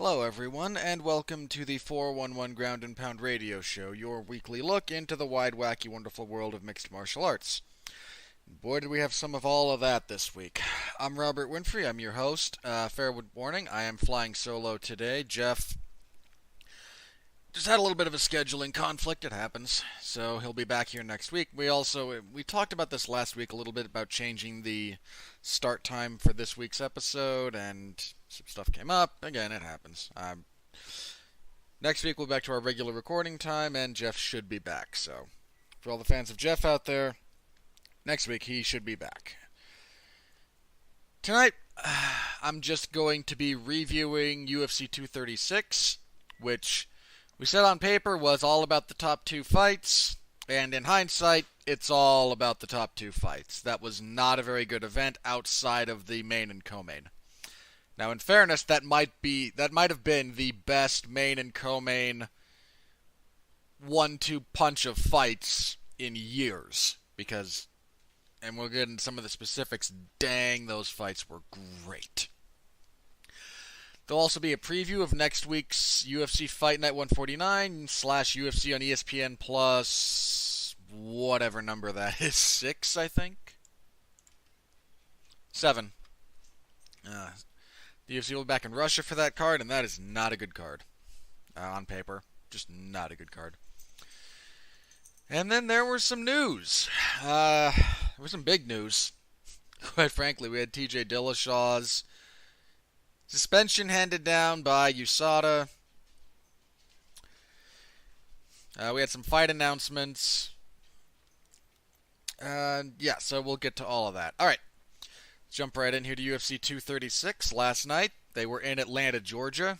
Hello, everyone, and welcome to the 411 Ground and Pound Radio Show, your weekly look into the wide, wacky, wonderful world of mixed martial arts. Boy, did we have some of all of that this week. I'm Robert Winfrey, I'm your host. Fair warning, I am flying solo today. Jeff just had a little bit of a scheduling conflict, it happens, so he'll be back here next week. We talked about this last week a little bit about changing the start time for this week's episode, and some stuff came up. Again, it happens. Next week we'll be back to our regular recording time, and Jeff should be back. So, for all the fans of Jeff out there, next week he should be back. Tonight, I'm just going to be reviewing UFC 236, which we said on paper was all about the top two fights, and in hindsight, it's all about the top two fights. That was not a very good event outside of the main and co-main. Now, in fairness, that might have been the best main and co-main 1-2 punch of fights in years, and we'll get into some of the specifics, dang, those fights were great. There'll also be a preview of next week's UFC Fight Night 149 / UFC on ESPN Plus, whatever number that is, 6, I think? 7. The UFC will be back in Russia for that card, and that is not a good card. On paper, just not a good card. And then there was some news. There was some big news. Quite frankly, we had TJ Dillashaw's suspension handed down by USADA. We had some fight announcements. So we'll get to all of that. Alright, let's jump right in here to UFC 236 last night. They were in Atlanta, Georgia.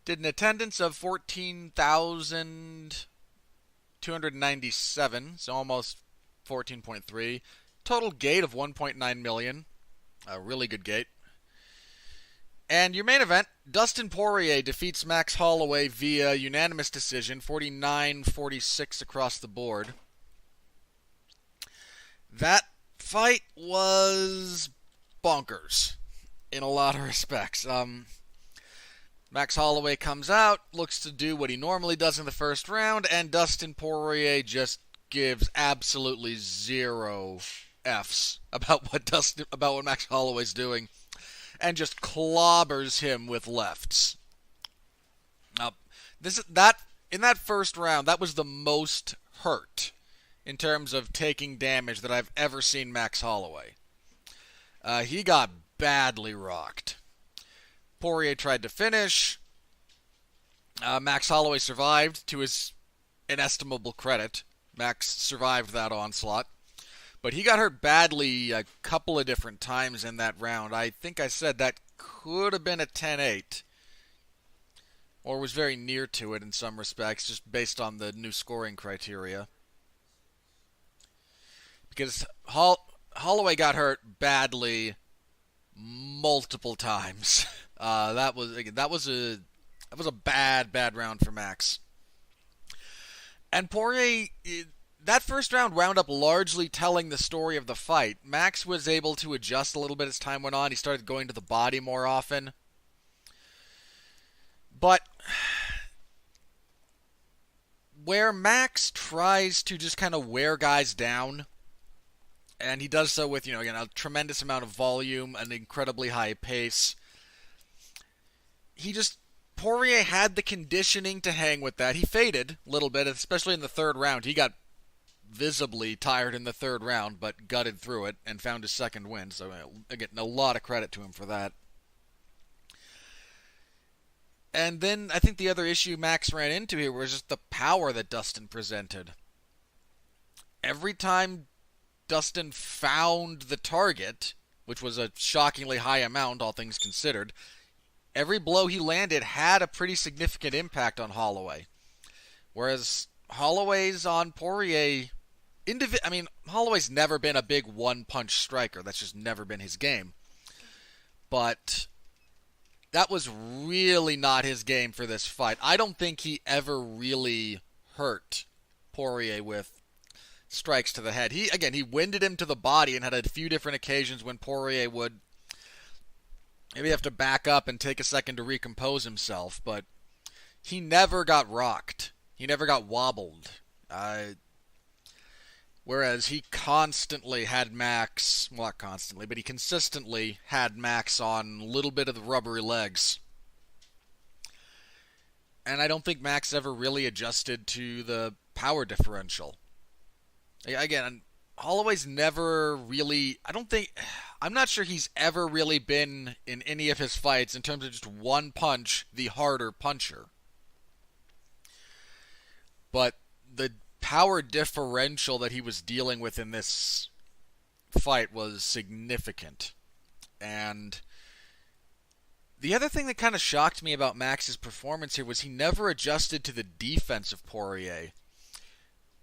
Did an attendance of 14,297, so almost 14.3. Total gate of 1.9 million. A really good gate. And your main event, Dustin Poirier defeats Max Holloway via unanimous decision, 49-46 across the board. That fight was bonkers in a lot of respects. Max Holloway comes out, looks to do what he normally does in the first round, and Dustin Poirier just gives absolutely zero Fs about what Max Holloway's doing, and just clobbers him with lefts. In that first round, that was the most hurt in terms of taking damage that I've ever seen Max Holloway. He got badly rocked. Poirier tried to finish. Max Holloway survived, to his inestimable credit. Max survived that onslaught. But he got hurt badly a couple of different times in that round. I think I said that could have been a 10-8. Or was very near to it in some respects, just based on the new scoring criteria. Because Holloway got hurt badly multiple times. That was a bad round for Max. And Poirier, that first round wound up largely telling the story of the fight. Max was able to adjust a little bit as time went on. He started going to the body more often. But where Max tries to just kind of wear guys down, and he does so with, a tremendous amount of volume, an incredibly high pace, Poirier had the conditioning to hang with that. He faded a little bit, especially in the third round. He got visibly tired in the third round, but gutted through it and found his second win. So, again, a lot of credit to him for that. And then I think the other issue Max ran into here was just the power that Dustin presented. Every time Dustin found the target, which was a shockingly high amount, all things considered, every blow he landed had a pretty significant impact on Holloway. Whereas Holloway's on Poirier, Holloway's never been a big one-punch striker. That's just never been his game. But that was really not his game for this fight. I don't think he ever really hurt Poirier with strikes to the head. He winded him to the body and had a few different occasions when Poirier would maybe have to back up and take a second to recompose himself, but he never got rocked. He never got wobbled. Whereas he constantly had Max, well, not constantly, but he consistently had Max on a little bit of the rubbery legs. And I don't think Max ever really adjusted to the power differential. Again, Holloway's never really, I'm not sure he's ever really been in any of his fights in terms of just one punch, the harder puncher. But the power differential that he was dealing with in this fight was significant. And the other thing that kind of shocked me about Max's performance here was he never adjusted to the defense of Poirier.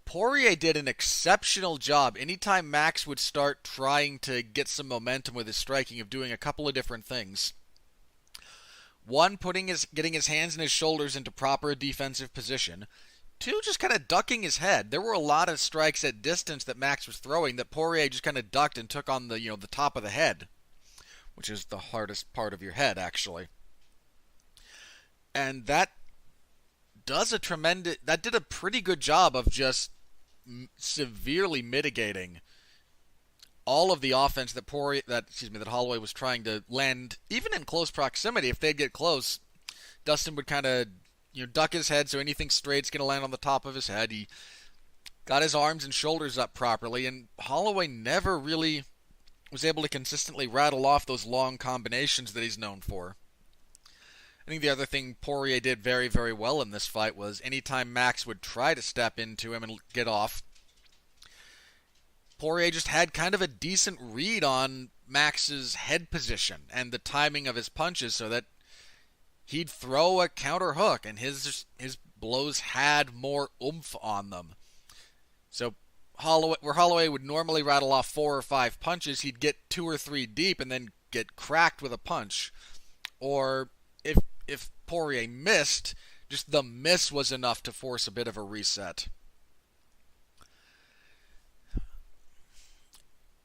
Poirier did an exceptional job anytime Max would start trying to get some momentum with his striking of doing a couple of different things. One, getting his hands and his shoulders into proper defensive position. Two, just kind of ducking his head. There were a lot of strikes at distance that Max was throwing that Poirier just kind of ducked and took on the top of the head, which is the hardest part of your head, actually. And that did a pretty good job of just severely mitigating all of the offense that Holloway was trying to land, even in close proximity. If they'd get close, Dustin would kind of duck his head, so anything straight's going to land on the top of his head. He got his arms and shoulders up properly, and Holloway never really was able to consistently rattle off those long combinations that he's known for. I think the other thing Poirier did very, very well in this fight was anytime Max would try to step into him and get off, Poirier just had kind of a decent read on Max's head position and the timing of his punches so that he'd throw a counter hook, and his blows had more oomph on them. So where Holloway would normally rattle off 4 or 5 punches, he'd get 2 or 3 deep and then get cracked with a punch. Or if Poirier missed, just the miss was enough to force a bit of a reset.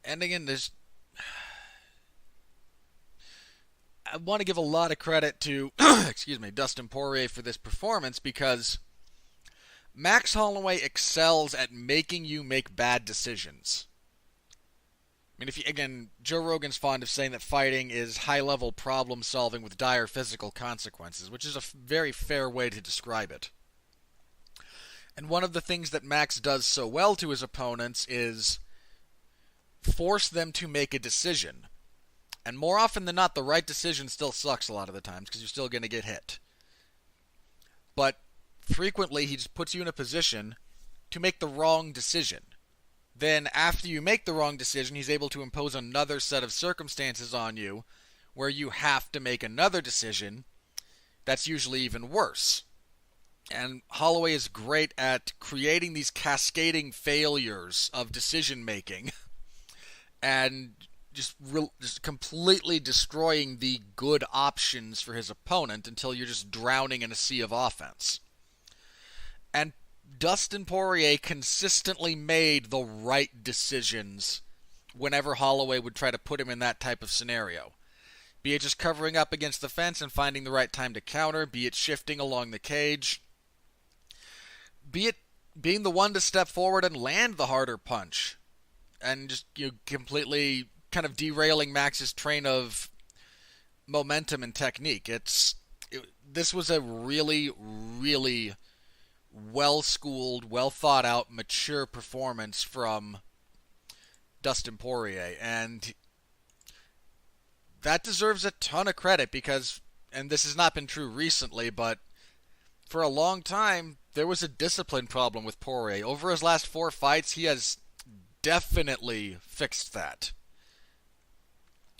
And again, I want to give a lot of credit to Dustin Poirier for this performance, because Max Holloway excels at making you make bad decisions. I mean, Joe Rogan's fond of saying that fighting is high-level problem solving with dire physical consequences, which is a very fair way to describe it. And one of the things that Max does so well to his opponents is force them to make a decision. And more often than not, the right decision still sucks a lot of the times, because you're still going to get hit. But frequently, he just puts you in a position to make the wrong decision. Then, after you make the wrong decision, he's able to impose another set of circumstances on you, where you have to make another decision that's usually even worse. And Holloway is great at creating these cascading failures of decision-making, and just completely destroying the good options for his opponent until you're just drowning in a sea of offense. And Dustin Poirier consistently made the right decisions whenever Holloway would try to put him in that type of scenario. Be it just covering up against the fence and finding the right time to counter, be it shifting along the cage, be it being the one to step forward and land the harder punch, and just completely kind of derailing Max's train of momentum and technique. This was a really, really well-schooled, well-thought-out, mature performance from Dustin Poirier, and that deserves a ton of credit because, and this has not been true recently, but for a long time, there was a discipline problem with Poirier. Over his last 4 fights, he has definitely fixed that.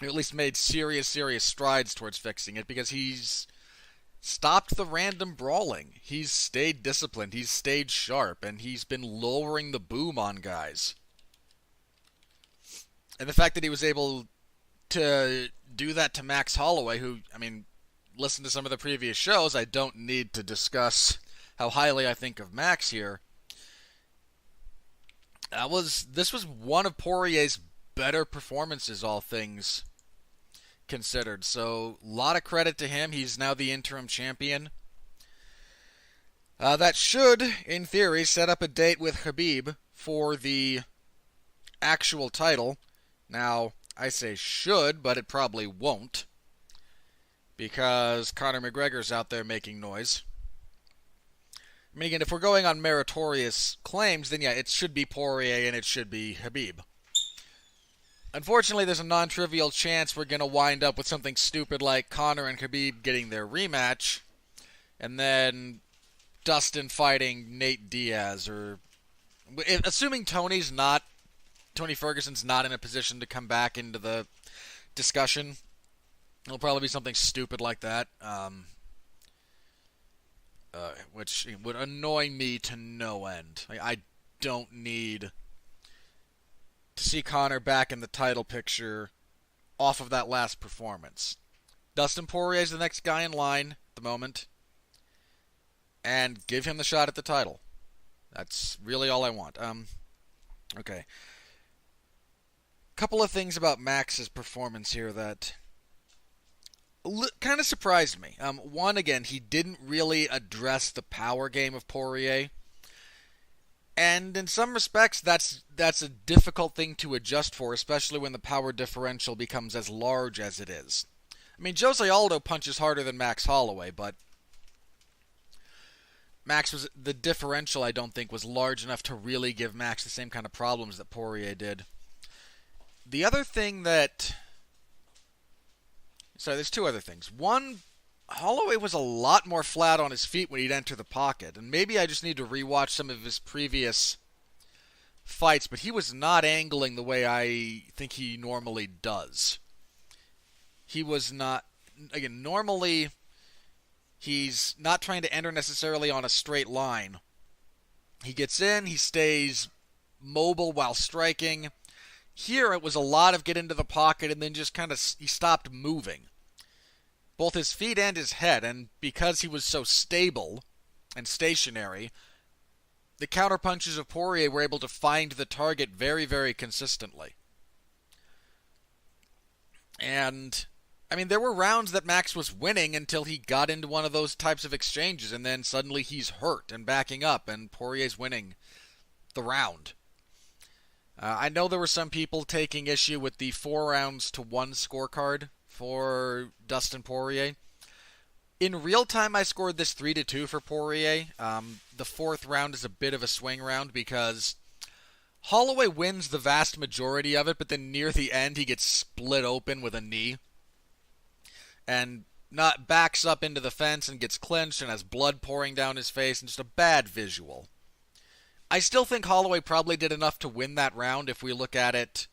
Or at least made serious strides towards fixing it, because he's stopped the random brawling. He's stayed disciplined, he's stayed sharp, and he's been lowering the boom on guys. And the fact that he was able to do that to Max Holloway, who, listen to some of the previous shows, I don't need to discuss how highly I think of Max here. This was one of Poirier's better performances, all things considered. So, a lot of credit to him. He's now the interim champion. That should, in theory, set up a date with Khabib for the actual title. Now, I say should, but it probably won't, because Conor McGregor's out there making noise. I mean, again, if we're going on meritorious claims, then yeah, it should be Poirier and it should be Khabib. Unfortunately, there's a non-trivial chance we're going to wind up with something stupid like Conor and Khabib getting their rematch, and then Dustin fighting Nate Diaz, or assuming Tony Ferguson's not in a position to come back into the discussion. It'll probably be something stupid like that, which would annoy me to no end. I don't need to see Conor back in the title picture off of that last performance. Dustin Poirier's the next guy in line at the moment, and give him the shot at the title. That's really all I want. Okay. Couple of things about Max's performance here that kind of surprised me. One, again, he didn't really address the power game of Poirier. And in some respects, that's a difficult thing to adjust for, especially when the power differential becomes as large as it is. I mean, Jose Aldo punches harder than Max Holloway, but the differential, I don't think, was large enough to really give Max the same kind of problems that Poirier did. The other thing that... Sorry, there's two other things. One, Holloway was a lot more flat on his feet when he'd enter the pocket, and maybe I just need to rewatch some of his previous fights, but he was not angling the way I think he normally does. He was not... Again, normally he's not trying to enter necessarily on a straight line. He gets in, he stays mobile while striking. Here it was a lot of get into the pocket and then just kind of he stopped moving. Both his feet and his head, and because he was so stable and stationary, the counterpunches of Poirier were able to find the target very, very consistently. And, I mean, there were rounds that Max was winning until he got into one of those types of exchanges, and then suddenly he's hurt and backing up, and Poirier's winning the round. I know there were some people taking issue with the 4-1 scorecard for Dustin Poirier. In real time, I scored this 3-2 for Poirier. The fourth round is a bit of a swing round because Holloway wins the vast majority of it, but then near the end he gets split open with a knee and not backs up into the fence and gets clinched and has blood pouring down his face, and just a bad visual. I still think Holloway probably did enough to win that round if we look at it.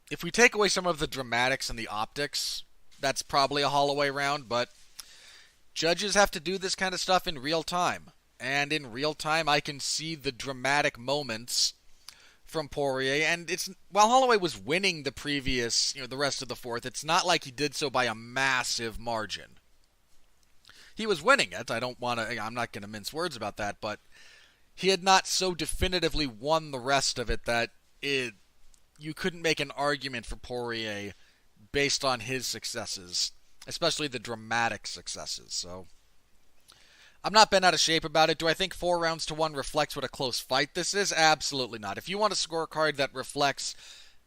If we take away some of the dramatics and the optics, that's probably a Holloway round, but judges have to do this kind of stuff in real time. And in real time, I can see the dramatic moments from Poirier. And while Holloway was winning the previous, the rest of the fourth, it's not like he did so by a massive margin. He was winning it. I'm not going to mince words about that, but he had not so definitively won the rest of it that you couldn't make an argument for Poirier based on his successes, especially the dramatic successes. So I'm not bent out of shape about it. Do I think 4-1 reflects what a close fight this is? Absolutely not. If you want a scorecard that reflects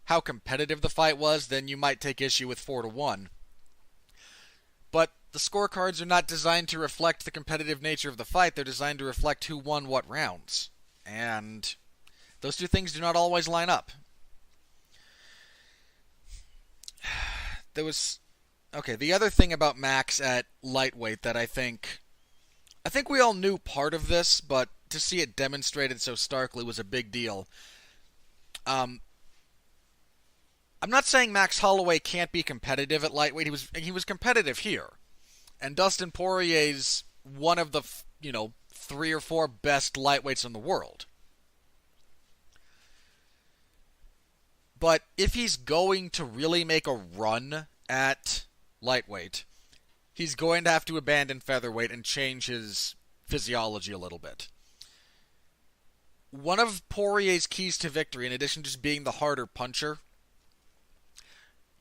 how competitive the fight was, then you might take issue with 4-1. But the scorecards are not designed to reflect the competitive nature of the fight. They're designed to reflect who won what rounds. And those two things do not always line up. The other thing about Max at lightweight that I think we all knew part of this, but to see it demonstrated so starkly was a big deal. I'm not saying Max Holloway can't be competitive at lightweight. He was competitive here. And Dustin Poirier's one of the, 3 or 4 best lightweights in the world. But if he's going to really make a run at lightweight, he's going to have to abandon featherweight and change his physiology a little bit. One of Poirier's keys to victory, in addition to just being the harder puncher,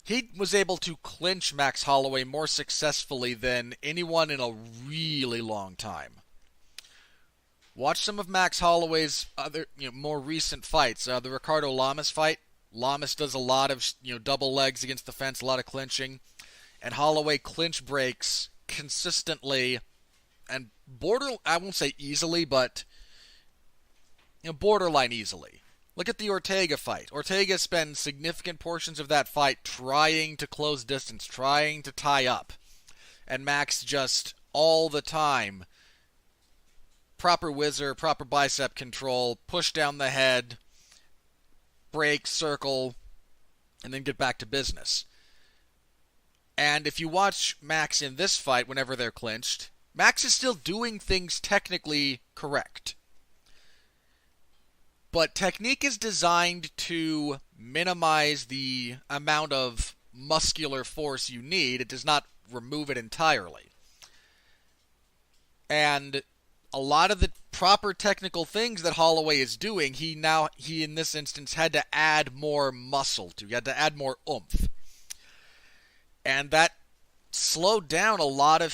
he was able to clinch Max Holloway more successfully than anyone in a really long time. Watch some of Max Holloway's other, more recent fights. The Ricardo Lamas fight. Lamas does a lot of, double legs against the fence, a lot of clinching, and Holloway clinch breaks consistently, and I won't say easily, but borderline easily. Look at the Ortega fight. Ortega spends significant portions of that fight trying to close distance, trying to tie up, and Max just all the time. Proper whizzer, proper bicep control, push down the head, break, circle, and then get back to business. And if you watch Max in this fight, whenever they're clinched, Max is still doing things technically correct. But technique is designed to minimize the amount of muscular force you need. It does not remove it entirely. And a lot of the proper technical things that Holloway is doing, he in this instance had to add more muscle to. He had to add more oomph. And that slowed down a lot of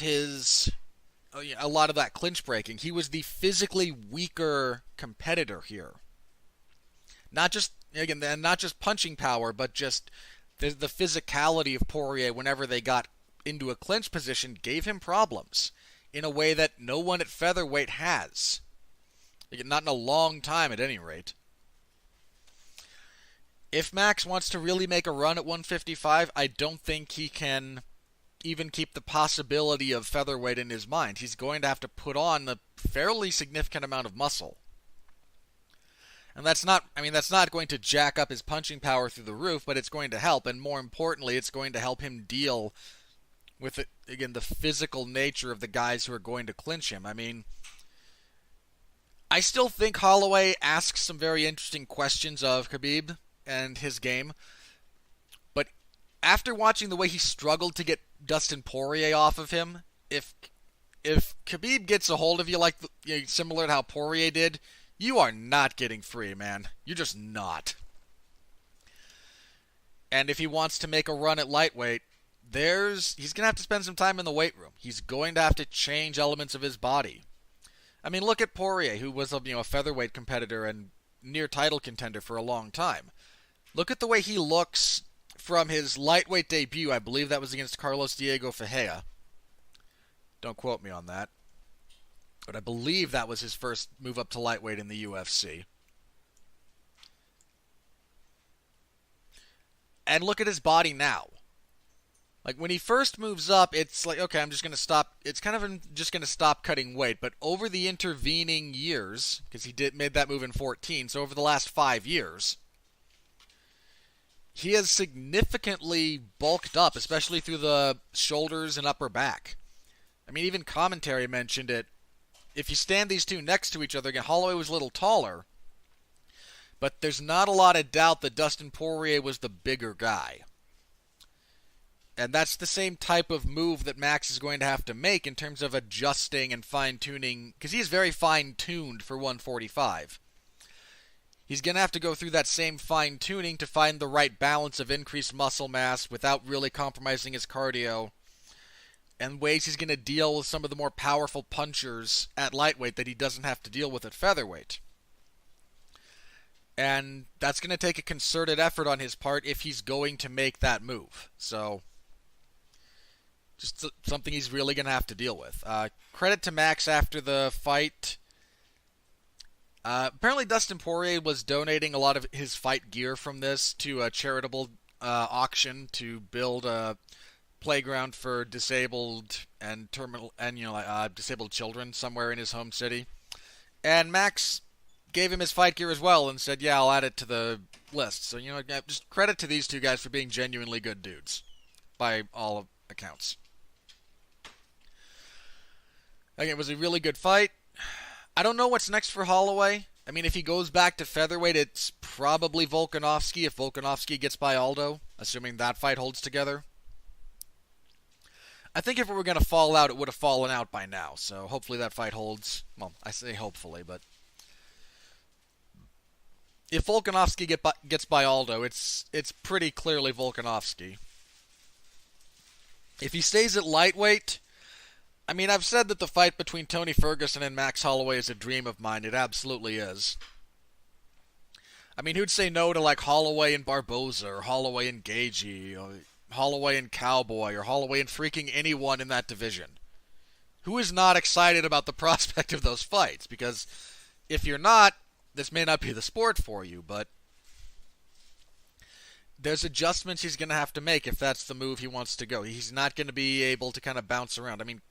that clinch breaking. He was the physically weaker competitor here. Not just punching power, but just the physicality of Poirier whenever they got into a clinch position gave him problems in a way that no one at featherweight has. Not in a long time, at any rate. If Max wants to really make a run at 155, I don't think he can even keep the possibility of featherweight in his mind. He's going to have to put on a fairly significant amount of muscle. And that's not going to jack up his punching power through the roof, but it's going to help, and more importantly, it's going to help him deal with, the physical nature of the guys who are going to clinch him. I still think Holloway asks some very interesting questions of Khabib and his game, but after watching the way he struggled to get Dustin Poirier off of him, if Khabib gets a hold of you similar to how Poirier did, you are not getting free, man. You're just not. And if he wants to make a run at lightweight, he's going to have to spend some time in the weight room. He's going to have to change elements of his body. Look at Poirier, who was a featherweight competitor and near title contender for a long time. Look at the way he looks from his lightweight debut. I believe that was against Carlos Diego Ferreira. Don't quote me on that. But I believe that was his first move up to lightweight in the UFC. And look at his body now. When he first moves up, it's like, okay, I'm just going to stop. It's kind of just going to stop cutting weight. But over the intervening years, because he made that move in 2014, so over the last 5 years, he has significantly bulked up, especially through the shoulders and upper back. Even commentary mentioned it. If you stand these two next to each other, again, Holloway was a little taller, but there's not a lot of doubt that Dustin Poirier was the bigger guy. And that's the same type of move that Max is going to have to make in terms of adjusting and fine-tuning, because he's very fine-tuned for 145. He's going to have to go through that same fine-tuning to find the right balance of increased muscle mass without really compromising his cardio, and ways he's going to deal with some of the more powerful punchers at lightweight that he doesn't have to deal with at featherweight. And that's going to take a concerted effort on his part if he's going to make that move. So, just something he's really going to have to deal with. Credit to Max after the fight. Apparently Dustin Poirier was donating a lot of his fight gear from this to a charitable auction to build a playground for disabled and disabled children somewhere in his home city. And Max gave him his fight gear as well and said, yeah, I'll add it to the list. So, just credit to these two guys for being genuinely good dudes, by all accounts. Again, it was a really good fight. I don't know what's next for Holloway. If he goes back to featherweight, it's probably Volkanovski if Volkanovski gets by Aldo, assuming that fight holds together. I think if it were going to fall out, it would have fallen out by now. So hopefully that fight holds. Well, I say hopefully, but if Volkanovski gets by Aldo, it's pretty clearly Volkanovski. If he stays at lightweight, I mean, I've said that the fight between Tony Ferguson and Max Holloway is a dream of mine. It absolutely is. I mean, who'd say no to like Holloway and Barboza, or Holloway and Gagey, or Holloway and Cowboy, or Holloway and freaking anyone in that division? Who is not excited about the prospect of those fights? Because if you're not, this may not be the sport for you, but there's adjustments he's going to have to make if that's the move he wants to go. He's not going to be able to kind of bounce around. I mean,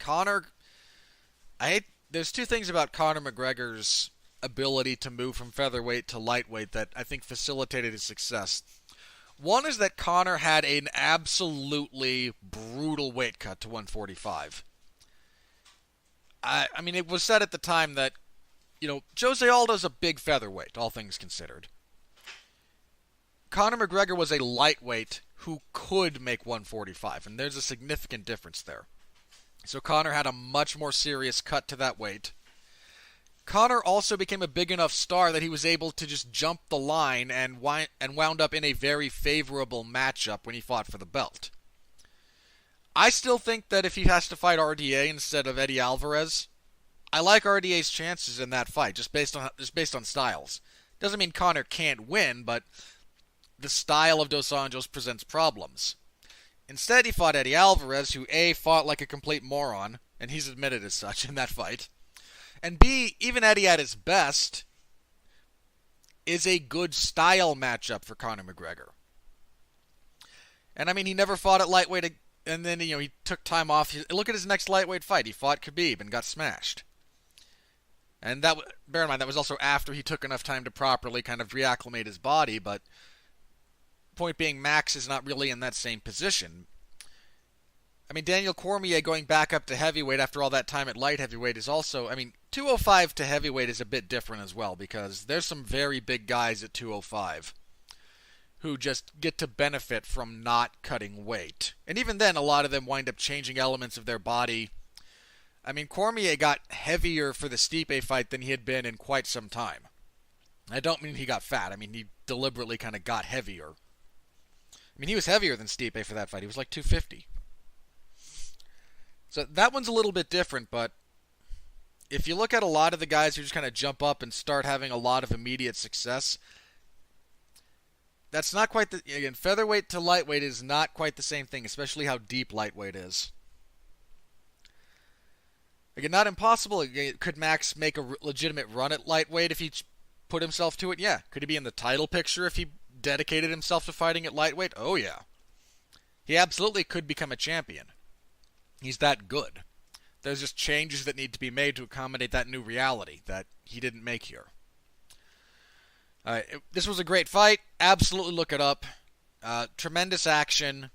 there's two things about Conor McGregor's ability to move from featherweight to lightweight that I think facilitated his success. One is that Conor had an absolutely brutal weight cut to 145. I mean, it was said at the time that, Jose Aldo's a big featherweight, all things considered. Conor McGregor was a lightweight who could make 145, and there's a significant difference there. So Conor had a much more serious cut to that weight. Conor also became a big enough star that he was able to just jump the line and wound up in a very favorable matchup when he fought for the belt. I still think that if he has to fight RDA instead of Eddie Alvarez, I like RDA's chances in that fight, just based on styles. Doesn't mean Conor can't win, but the style of Dos Anjos presents problems. Instead, he fought Eddie Alvarez, who A, fought like a complete moron, and he's admitted as such in that fight, and B, even Eddie at his best, is a good style matchup for Conor McGregor. And I mean, he never fought at lightweight, and then, he took time off. Look at his next lightweight fight. He fought Khabib and got smashed. And bear in mind, that was also after he took enough time to properly kind of reacclimate his body, but point being, Max is not really in that same position. I mean, Daniel Cormier going back up to heavyweight after all that time at light heavyweight is also, 205 to heavyweight is a bit different as well, because there's some very big guys at 205 who just get to benefit from not cutting weight. And even then, a lot of them wind up changing elements of their body. I mean, Cormier got heavier for the Stipe fight than he had been in quite some time. I don't mean he got fat. I mean, he deliberately kind of got heavier. I mean, he was heavier than Stipe for that fight. He was like 250. So that one's a little bit different, but if you look at a lot of the guys who just kind of jump up and start having a lot of immediate success, that's not quite again, featherweight to lightweight is not quite the same thing, especially how deep lightweight is. Again, not impossible. Could Max make a legitimate run at lightweight if he put himself to it? Yeah. Could he be in the title picture if he dedicated himself to fighting at lightweight? Oh, yeah. He absolutely could become a champion. He's that good. There's just changes that need to be made to accommodate that new reality that he didn't make here. This was a great fight. Absolutely look it up. Tremendous action.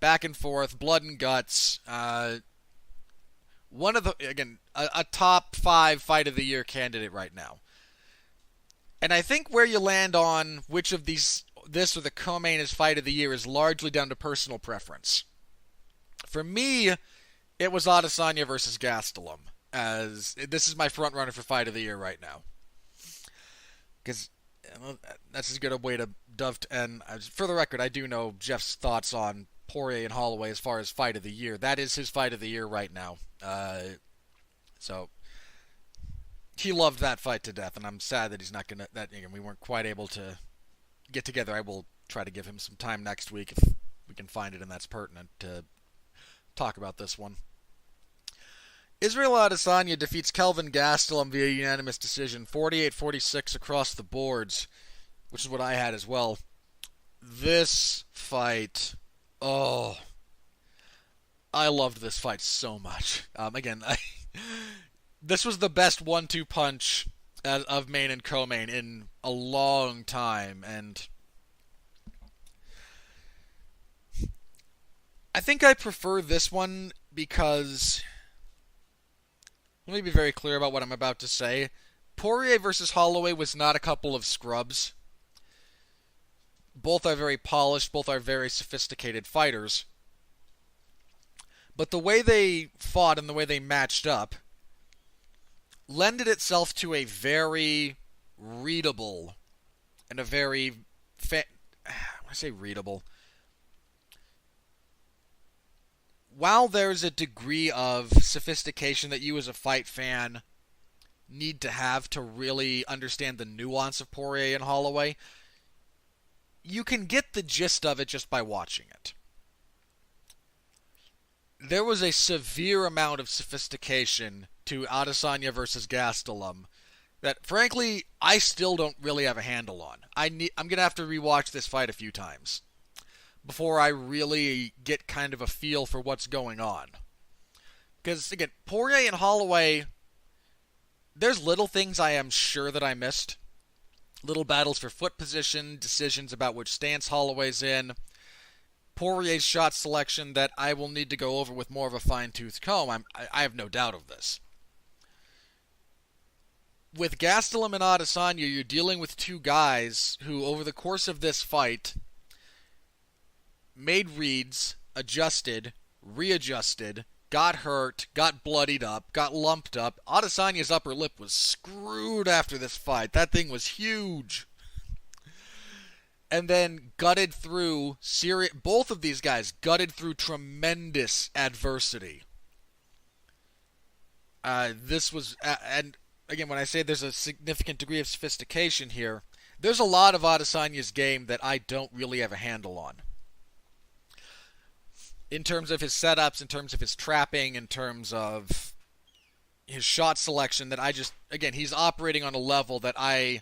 Back and forth. Blood and guts. One of the, again, a top 5 fight of the year candidate right now. And I think where you land on which of this or the co-main is fight of the year is largely down to personal preference. For me, it was Adesanya versus Gastelum, as this is my front runner for fight of the year right now. Because that's as good a way to and for the record, I do know Jeff's thoughts on Poirier and Holloway as far as fight of the year. That is his fight of the year right now. So he loved that fight to death, and I'm sad that he's not gonna. We weren't quite able to get together. I will try to give him some time next week if we can find it, and that's pertinent to talk about this one. Israel Adesanya defeats Kelvin Gastelum via unanimous decision, 48-46 across the boards, which is what I had as well. This fight, I loved this fight so much. This was the best 1-2 punch of main and co-main in a long time, and I think I prefer this one because, let me be very clear about what I'm about to say. Poirier versus Holloway was not a couple of scrubs. Both are very polished, both are very sophisticated fighters. But the way they fought and the way they matched up lended itself to a very readable and a very, when I say readable, while there's a degree of sophistication that you as a fight fan need to have to really understand the nuance of Poirier and Holloway, you can get the gist of it just by watching it. There was a severe amount of sophistication to Adesanya versus Gastelum that, frankly, I still don't really have a handle on. I'm going to have to rewatch this fight a few times before I really get kind of a feel for what's going on. Because, again, Poirier and Holloway, there's little things I am sure that I missed. Little battles for foot position, decisions about which stance Holloway's in, Poirier's shot selection that I will need to go over with more of a fine-tooth comb. I have no doubt of this. With Gastelum and Adesanya, you're dealing with two guys who, over the course of this fight, made reads, adjusted, readjusted, got hurt, got bloodied up, got lumped up. Adesanya's upper lip was screwed after this fight. That thing was huge. And then gutted through, both of these guys gutted through tremendous adversity. This was, and again, when I say there's a significant degree of sophistication here, there's a lot of Adesanya's game that I don't really have a handle on. In terms of his setups, in terms of his trapping, in terms of his shot selection, that again, he's operating on a level that I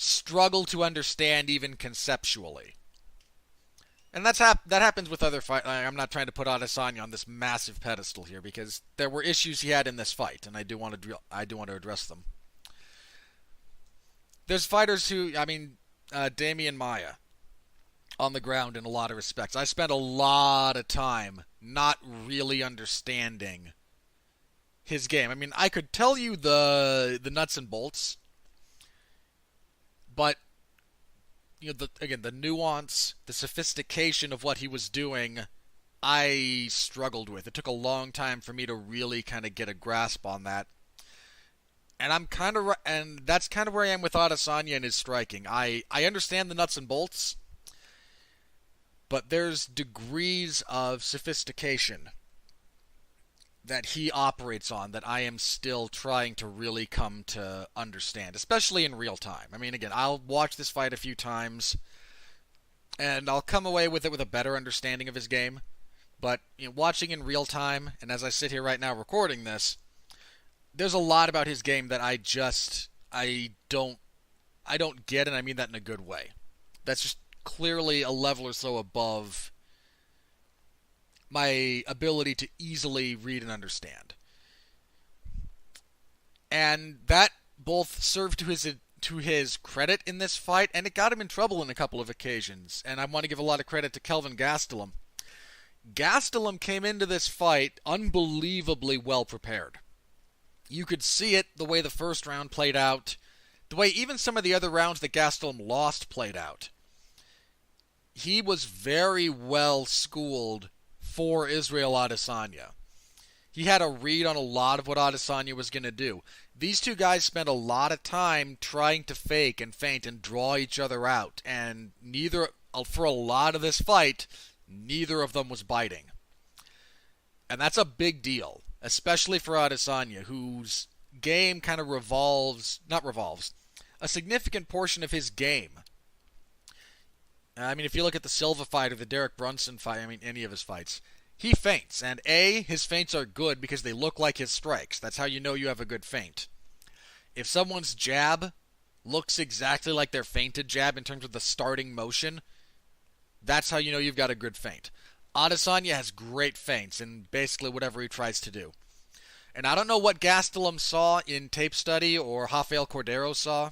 struggle to understand even conceptually. And that happens with other fights. I'm not trying to put Adesanya on this massive pedestal here, because there were issues he had in this fight, and I do want to address them. There's fighters who, Damian Maia, on the ground in a lot of respects. I spent a lot of time not really understanding his game. I mean, I could tell you the nuts and bolts, but the nuance, the sophistication of what he was doing, I struggled with. It took a long time for me to really kind of get a grasp on that. And that's kind of where I am with Adesanya and his striking. I understand the nuts and bolts, but there's degrees of sophistication that he operates on that I am still trying to really come to understand, especially in real time. I mean, again, I'll watch this fight a few times, and I'll come away with it with a better understanding of his game. But watching in real time, and as I sit here right now recording this, there's a lot about his game that I don't get, and I mean that in a good way. That's just clearly a level or so above my ability to easily read and understand. And that both served to his credit in this fight, and it got him in trouble in a couple of occasions. And I want to give a lot of credit to Kelvin Gastelum. Gastelum came into this fight unbelievably well prepared. You could see it the way the first round played out, the way even some of the other rounds that Gastelum lost played out. He was very well schooled for Israel Adesanya. He had a read on a lot of what Adesanya was going to do. These two guys spent a lot of time trying to fake and feint and draw each other out, and for a lot of this fight, neither of them was biting. And that's a big deal, especially for Adesanya, whose game kind of a significant portion of his game. I mean, if you look at the Silva fight or the Derek Brunson fight, any of his fights, he feints. And his feints are good because they look like his strikes. That's how you know you have a good feint. If someone's jab looks exactly like their feinted jab in terms of the starting motion, that's how you know you've got a good feint. Adesanya has great feints in basically whatever he tries to do. And I don't know what Gastelum saw in tape study or Rafael Cordeiro saw,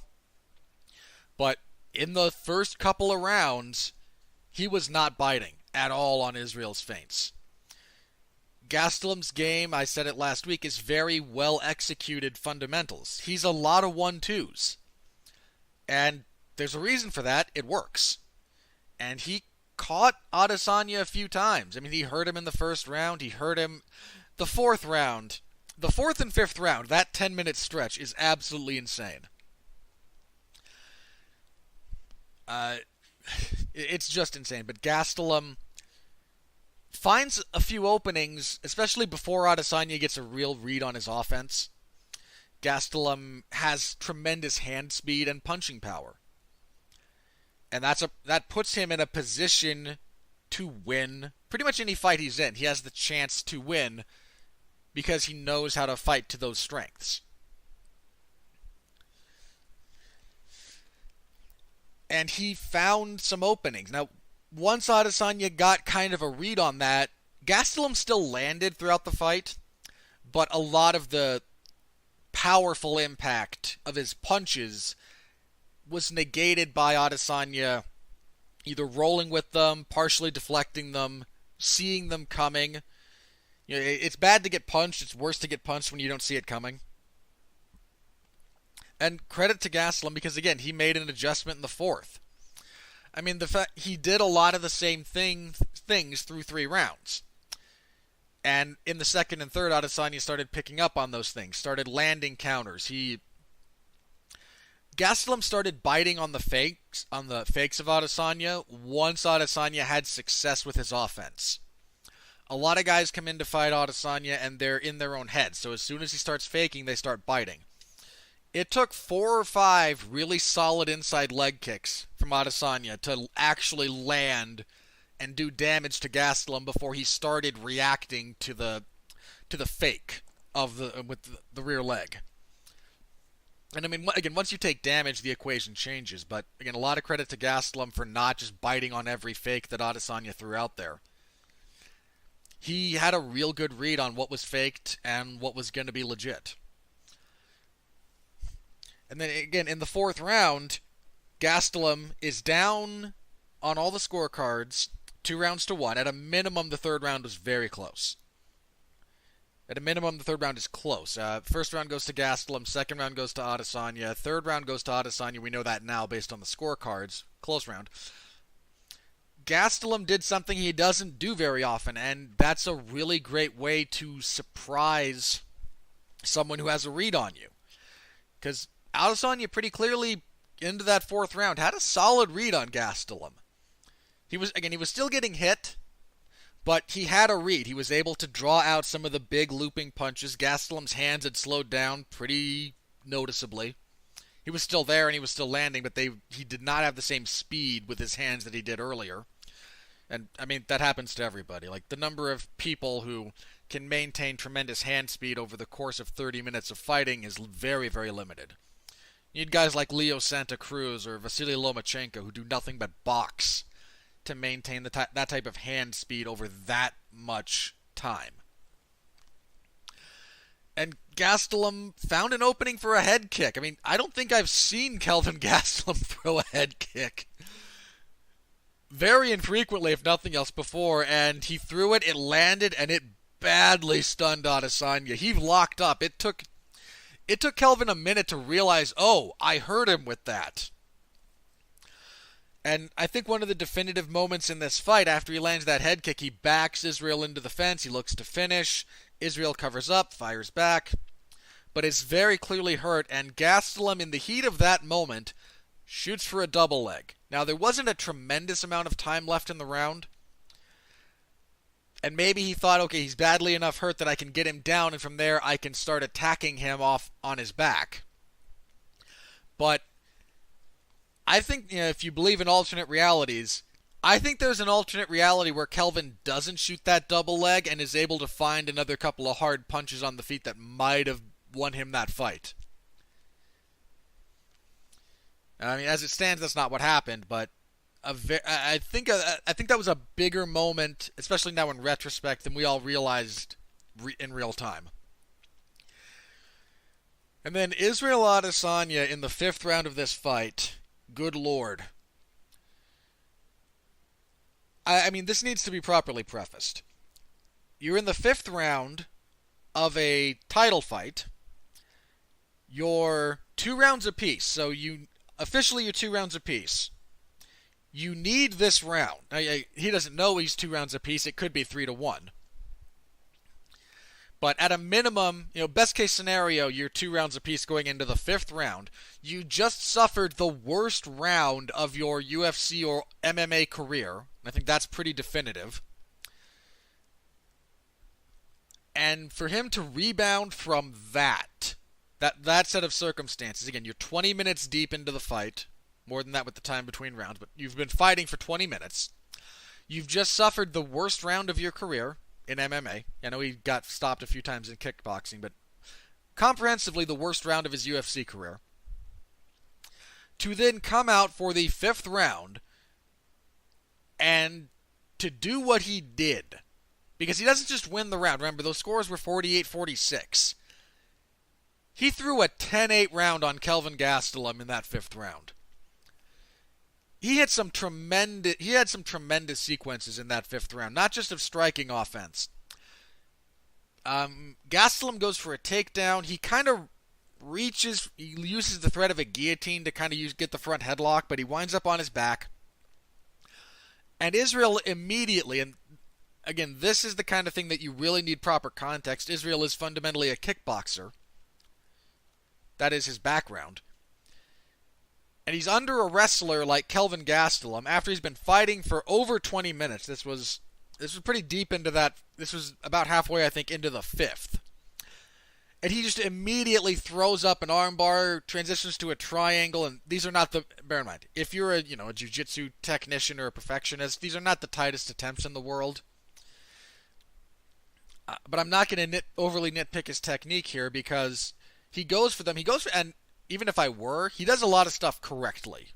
but in the first couple of rounds, he was not biting at all on Israel's feints. Gastelum's game, I said it last week, is very well executed fundamentals. He's a lot of 1-2s. And there's a reason for that. It works. And he caught Adesanya a few times. I mean, he hurt him in the first round. He hurt him the fourth round. The fourth and fifth round, that 10-minute stretch is absolutely insane. It's just insane. But Gastelum finds a few openings, especially before Adesanya gets a real read on his offense. Gastelum has tremendous hand speed and punching power. And that puts him in a position to win pretty much any fight he's in. He has the chance to win because he knows how to fight to those strengths. And he found some openings. Now, once Adesanya got kind of a read on that, Gastelum still landed throughout the fight, but a lot of the powerful impact of his punches was negated by Adesanya either rolling with them, partially deflecting them, seeing them coming. You know, it's bad to get punched. It's worse to get punched when you don't see it coming. And credit to Gastelum because, again, he made an adjustment in the fourth. I mean, the fact he did a lot of the same things through 3 rounds. And in the second and third, Adesanya started picking up on those things, started landing counters. Gastelum started biting on the fakes of Adesanya once Adesanya had success with his offense. A lot of guys come in to fight Adesanya and they're in their own heads. So as soon as he starts faking, they start biting. It took 4 or 5 really solid inside leg kicks from Adesanya to actually land and do damage to Gastelum before he started reacting to the fake with the rear leg. And I mean, again, once you take damage, the equation changes. But again, a lot of credit to Gastelum for not just biting on every fake that Adesanya threw out there. He had a real good read on what was faked and what was going to be legit. And then again, in the fourth round, Gastelum is down on all the scorecards, 2-1. At a minimum, the third round was very close. At a minimum, the third round is close. First round goes to Gastelum, second round goes to Adesanya, third round goes to Adesanya. We know that now based on the scorecards. Close round. Gastelum did something he doesn't do very often, and that's a really great way to surprise someone who has a read on you. Because Adesanya pretty clearly, into that fourth round, had a solid read on Gastelum. He was still getting hit, but he had a read. He was able to draw out some of the big looping punches. Gastelum's hands had slowed down pretty noticeably. He was still there and he was still landing, but he did not have the same speed with his hands that he did earlier. And, I mean, that happens to everybody. Like, the number of people who can maintain tremendous hand speed over the course of 30 minutes of fighting is very, very limited. You need guys like Leo Santa Cruz or Vasily Lomachenko who do nothing but box to maintain that type of hand speed over that much time. And Gastelum found an opening for a head kick. I mean, I don't think I've seen Kelvin Gastelum throw a head kick very infrequently, if nothing else, before, and he threw it, it landed, and it badly stunned Adesanya. He locked up. It took Kelvin a minute to realize, oh, I hurt him with that. And I think one of the definitive moments in this fight, after he lands that head kick, he backs Israel into the fence. He looks to finish. Israel covers up, fires back. But it's very clearly hurt, and Gastelum, in the heat of that moment, shoots for a double leg. Now, there wasn't a tremendous amount of time left in the round. And maybe he thought, okay, he's badly enough hurt that I can get him down, and from there I can start attacking him off on his back. But I think, if you believe in alternate realities, I think there's an alternate reality where Kelvin doesn't shoot that double leg and is able to find another couple of hard punches on the feet that might have won him that fight. I mean, as it stands, that's not what happened, but I think that was a bigger moment, especially now in retrospect, than we all realized in real time. And then Israel Adesanya in the 5th round of this fight. Good Lord. I mean, this needs to be properly prefaced. You're in the 5th round of a title fight. You're 2 rounds apiece, so officially you're 2 rounds apiece. You need this round. Now, he doesn't know he's 2 rounds apiece. It could be 3-1. But at a minimum, best case scenario, you're 2 rounds apiece going into the 5th round. You just suffered the worst round of your UFC or MMA career. I think that's pretty definitive. And for him to rebound from that set of circumstances, again, you're 20 minutes deep into the fight, more than that with the time between rounds, but you've been fighting for 20 minutes. You've just suffered the worst round of your career in MMA. I know he got stopped a few times in kickboxing, but comprehensively the worst round of his UFC career. To then come out for the 5th round and to do what he did, because he doesn't just win the round. Remember, those scores were 48-46. He threw a 10-8 round on Kelvin Gastelum in that 5th round. He had some tremendous sequences in that 5th round, not just of striking offense. Gastelum goes for a takedown. He kind of he uses the threat of a guillotine to kind of get the front headlock, but he winds up on his back. And Israel immediately, and again, this is the kind of thing that you really need proper context. Israel is fundamentally a kickboxer. That is his background. And he's under a wrestler like Kelvin Gastelum after he's been fighting for over 20 minutes. This was pretty deep into that. This was about halfway, I think, into the 5th. And he just immediately throws up an armbar, transitions to a triangle, and these are not bear in mind, if you're a jiu-jitsu technician or a perfectionist, these are not the tightest attempts in the world. But I'm not going to overly nitpick his technique here because he goes for them. And even if I were, he does a lot of stuff correctly.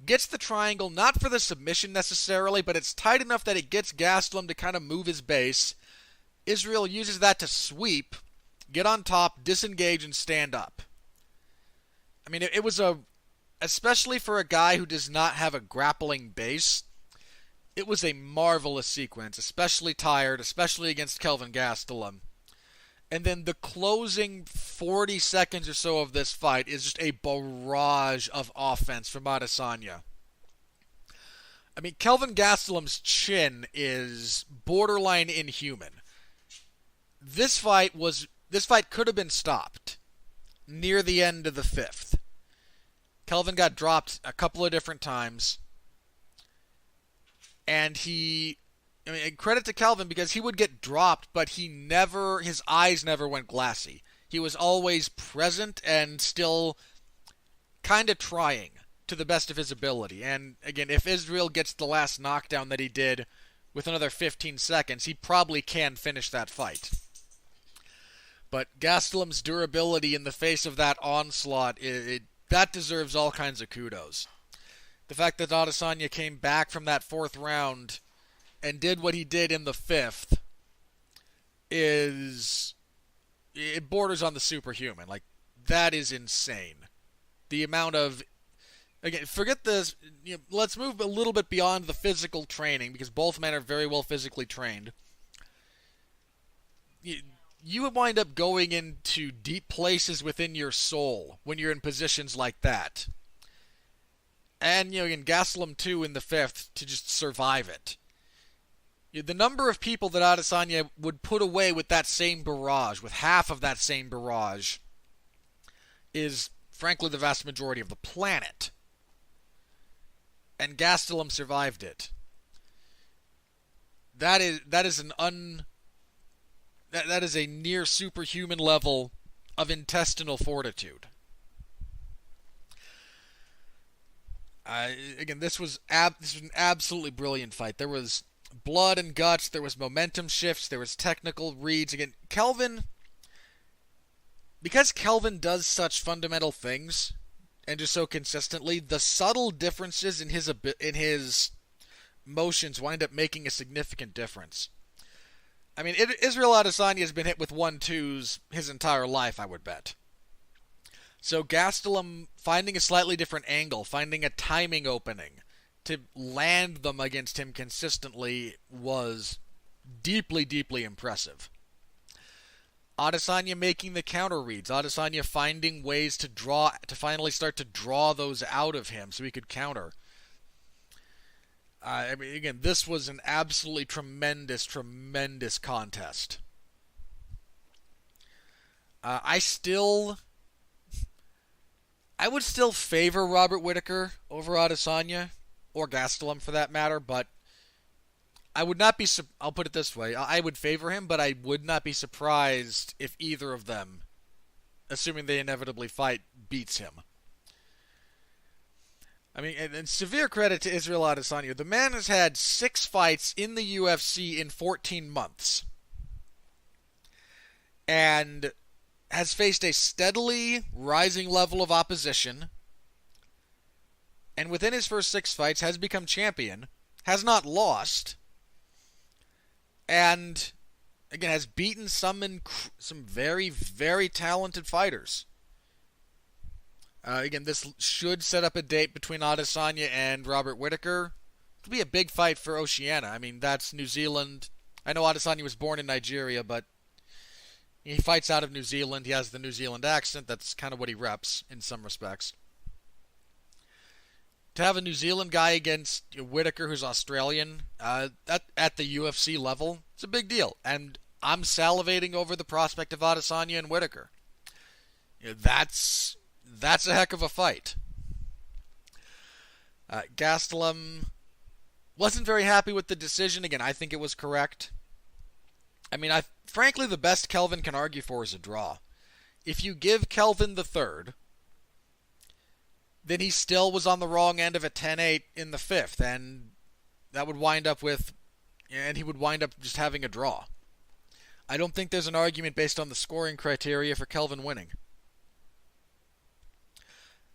Gets the triangle, not for the submission necessarily, but it's tight enough that it gets Gastelum to kind of move his base. Israel uses that to sweep, get on top, disengage, and stand up. I mean, it was especially for a guy who does not have a grappling base, it was a marvelous sequence, especially tired, especially against Kelvin Gastelum. And then the closing 40 seconds or so of this fight is just a barrage of offense from Adesanya. I mean, Kelvin Gastelum's chin is borderline inhuman. This fight could have been stopped near the end of the 5th. Kelvin got dropped a couple of different times. And credit to Kelvin because he would get dropped, but his eyes never went glassy. He was always present and still kind of trying to the best of his ability. And again, if Israel gets the last knockdown that he did with another 15 seconds, he probably can finish that fight. But Gastelum's durability in the face of that onslaught, that deserves all kinds of kudos. The fact that Adesanya came back from that 4th round and did what he did in the 5th it borders on the superhuman. Like, that is insane. The amount of, again, forget this, let's move a little bit beyond the physical training, because both men are very well physically trained. You would wind up going into deep places within your soul when you're in positions like that. And, again, Gastelum too in the 5th to just survive it. The number of people that Adesanya would put away with that same barrage, with half of that same barrage, is, frankly, the vast majority of the planet. And Gastelum survived it. That is a near superhuman level of intestinal fortitude. Again, this was an absolutely brilliant fight. There was blood and guts, there was momentum shifts, there was technical reads. Again, because Kelvin does such fundamental things, and just so consistently, the subtle differences in his motions wind up making a significant difference. I mean, Israel Adesanya has been hit with 1-2s his entire life, I would bet. So Gastelum finding a slightly different angle, finding a timing opening to land them against him consistently was deeply, deeply impressive. Adesanya making the counter reads, Adesanya finding ways to finally start to draw those out of him so he could counter. I mean, again, this was an absolutely tremendous, tremendous contest. I would still favor Robert Whittaker over Adesanya, or Gastelum for that matter, but I would not be. I'll put it this way: I would favor him, but I would not be surprised if either of them, assuming they inevitably fight, beats him. I mean, and severe credit to Israel Adesanya. The man has had 6 fights in the UFC in 14 months. And has faced a steadily rising level of opposition. And within his first 6 fights has become champion. Has not lost. And, again, has beaten some very, very talented fighters. Again, this should set up a date between Adesanya and Robert Whittaker. It'll be a big fight for Oceania. I mean, that's New Zealand. I know Adesanya was born in Nigeria, but he fights out of New Zealand. He has the New Zealand accent. That's kind of what he reps in some respects. To have a New Zealand guy against Whittaker, who's Australian, at the UFC level, it's a big deal. And I'm salivating over the prospect of Adesanya and Whittaker. That's a heck of a fight. Gastelum wasn't very happy with the decision. Again, I think it was correct. I mean, frankly, the best Kelvin can argue for is a draw. If you give Kelvin the third, then he still was on the wrong end of a 10-8 in the 5th, and that would wind up with, and he would wind up just having a draw. I don't think there's an argument based on the scoring criteria for Kelvin winning.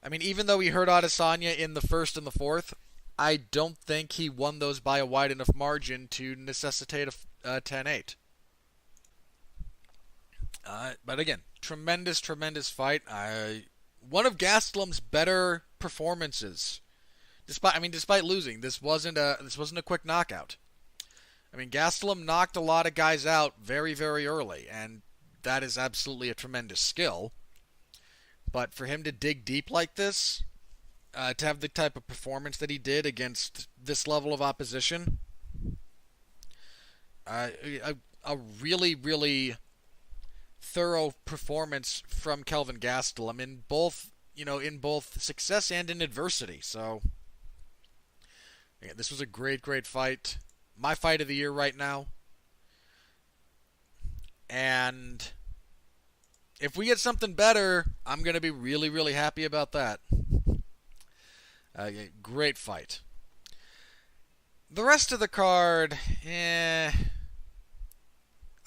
I mean, even though he hurt Adesanya in the 1st and the 4th, I don't think he won those by a wide enough margin to necessitate a 10-8. But again, tremendous fight. One of Gastelum's better performances. Despite losing, this wasn't a quick knockout. I mean, Gastelum knocked a lot of guys out very, very early, and that is absolutely a tremendous skill. But for him to dig deep like this, to have the type of performance that he did against this level of opposition, a really, really thorough performance from Kelvin Gastelum in both success and in adversity. So, yeah, this was a great fight. My fight of the year right now. And if we get something better, I'm going to be really, really happy about that. Great fight. The rest of the card, I'm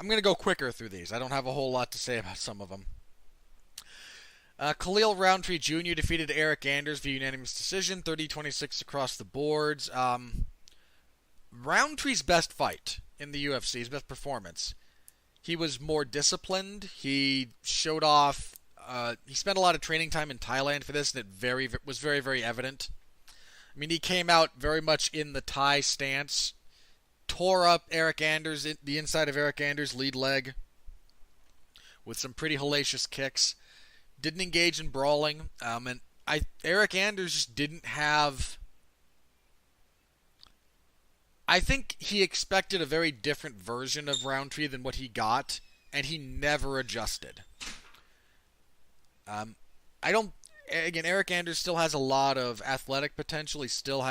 going to go quicker through these. I don't have a whole lot to say about some of them. Khalil Roundtree Jr. defeated Eric Anders via unanimous decision, 30-26 across the boards. Roundtree's best fight in the UFC, his best performance. He was more disciplined. He showed off. He spent a lot of training time in Thailand for this, and it was very, very evident. I mean, he came out very much in the Thai stance, tore up Eric Anders, the inside of Eric Anders' lead leg, with some pretty hellacious kicks. Didn't engage in brawling, and Eric Anders just didn't have. I think he expected a very different version of Roundtree than what he got, and he never adjusted. Eric Anders still has a lot of athletic potential. He's still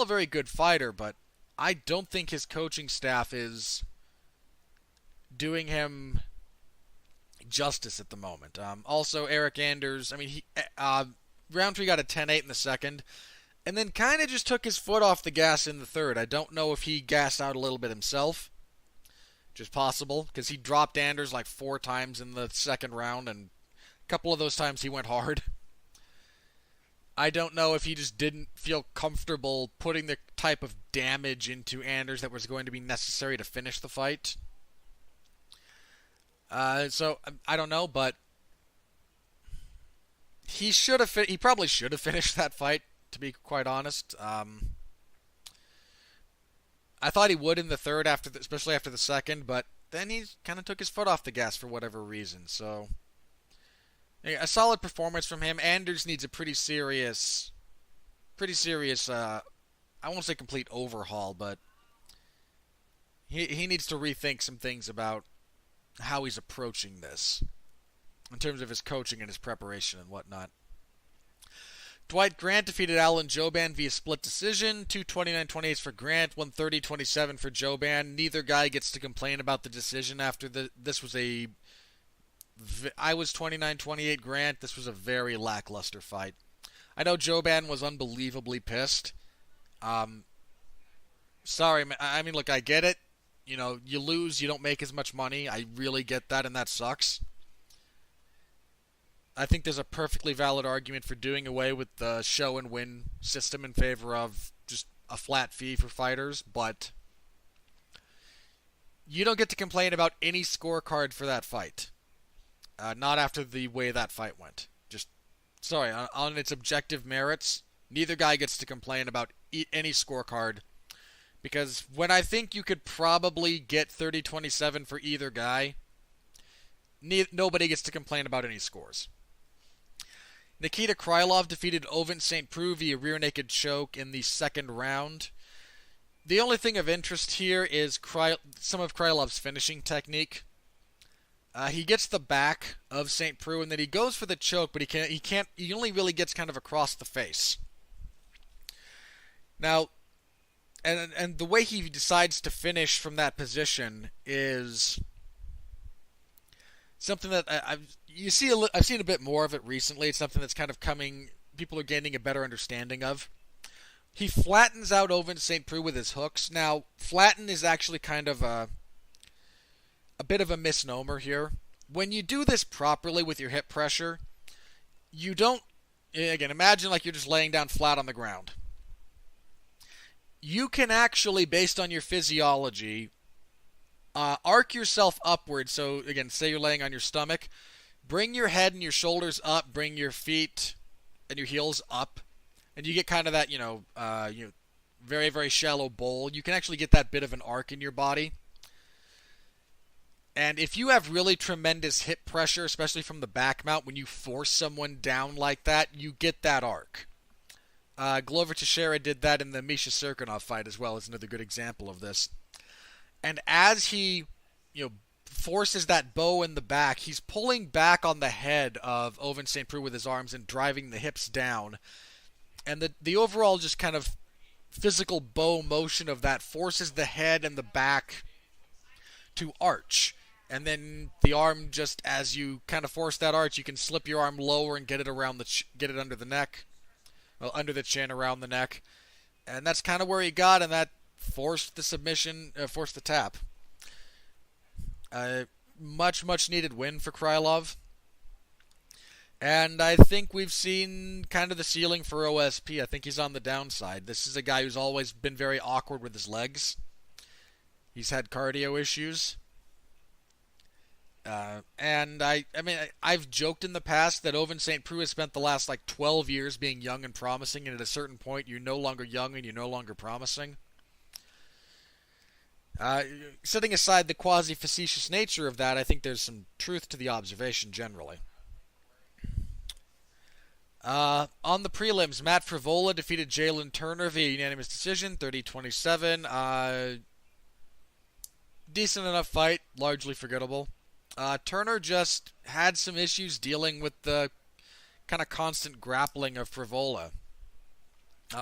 a very good fighter, but I don't think his coaching staff is doing him justice at the moment. Also, Eric Anders, Roundtree got a 10-8 in the second, and then kind of just took his foot off the gas in the third. I don't know if he gassed out a little bit himself, which is possible, because he dropped Anders like 4 times in the second round, and a couple of those times he went hard. I don't know if he just didn't feel comfortable putting the type of damage into Anders that was going to be necessary to finish the fight. So I don't know, but he probably should have finished that fight, to be quite honest. I thought he would in the third, especially after the second, but then he kind of took his foot off the gas for whatever reason. So, yeah, a solid performance from him. Anders needs a pretty serious, I won't say complete overhaul, but he needs to rethink some things about how he's approaching this in terms of his coaching and his preparation and whatnot. Dwight Grant defeated Alan Jouban via split decision. 229-28 for Grant, 130-27 for Jouban. Neither guy gets to complain about the decision after this was a... I was 29-28 Grant. This was a very lackluster fight. I know Jouban was unbelievably pissed. Sorry, I mean, look, I get it. You know, you lose, you don't make as much money. I really get that, and that sucks. I think there's a perfectly valid argument for doing away with the show and win system in favor of just a flat fee for fighters, but you don't get to complain about any scorecard for that fight. Not after the way that fight went. Just, sorry, on its objective merits, neither guy gets to complain about any scorecard, because when I think you could probably get 30-27 for either guy, nobody gets to complain about any scores. Nikita Krylov defeated Ovince St. Preux via rear naked choke in the second round. The only thing of interest here is some of Krylov's finishing technique. He gets the back of St. Preux and then he goes for the choke, but he only really gets kind of across the face. Now, and the way he decides to finish from that position is something that I've seen a bit more of it recently. It's something that's kind of people are gaining a better understanding of. He flattens out Ovince St. Preux with his hooks. Now, flatten is actually kind of a bit of a misnomer here. When you do this properly with your hip pressure, you don't, again, imagine like you're just laying down flat on the ground. You can actually, based on your physiology, arc yourself upward. So, again, say you're laying on your stomach. Bring your head and your shoulders up. Bring your feet and your heels up. And you get kind of that, very, very shallow bowl. You can actually get that bit of an arc in your body. And if you have really tremendous hip pressure, especially from the back mount, when you force someone down like that, you get that arc. Glover Teixeira did that in the Misha Serkinov fight as well, as another good example of this. And as he, forces that bow in the back, he's pulling back on the head of Ovince St. Preux with his arms and driving the hips down. And the overall just kind of physical bow motion of that forces the head and the back to arch. And then the arm, just as you kind of force that arch, you can slip your arm lower and get it around get it under the neck, well, under the chin, around the neck. And that's kind of where he got, and that forced the submission, forced the tap. Much needed win for Krylov. And I think we've seen kind of the ceiling for OSP. I think he's on the downside. This is a guy who's always been very awkward with his legs. He's had cardio issues. And I've joked in the past that Ovince St. Preux has spent the last 12 years being young and promising, and at a certain point you're no longer young and you're no longer promising. Setting aside the quasi-facetious nature of that, I think there's some truth to the observation generally. On the prelims, Matt Frivola defeated Jalen Turner via unanimous decision, 30-27. Decent enough fight, largely forgettable. Turner just had some issues dealing with the kind of constant grappling of Frivola.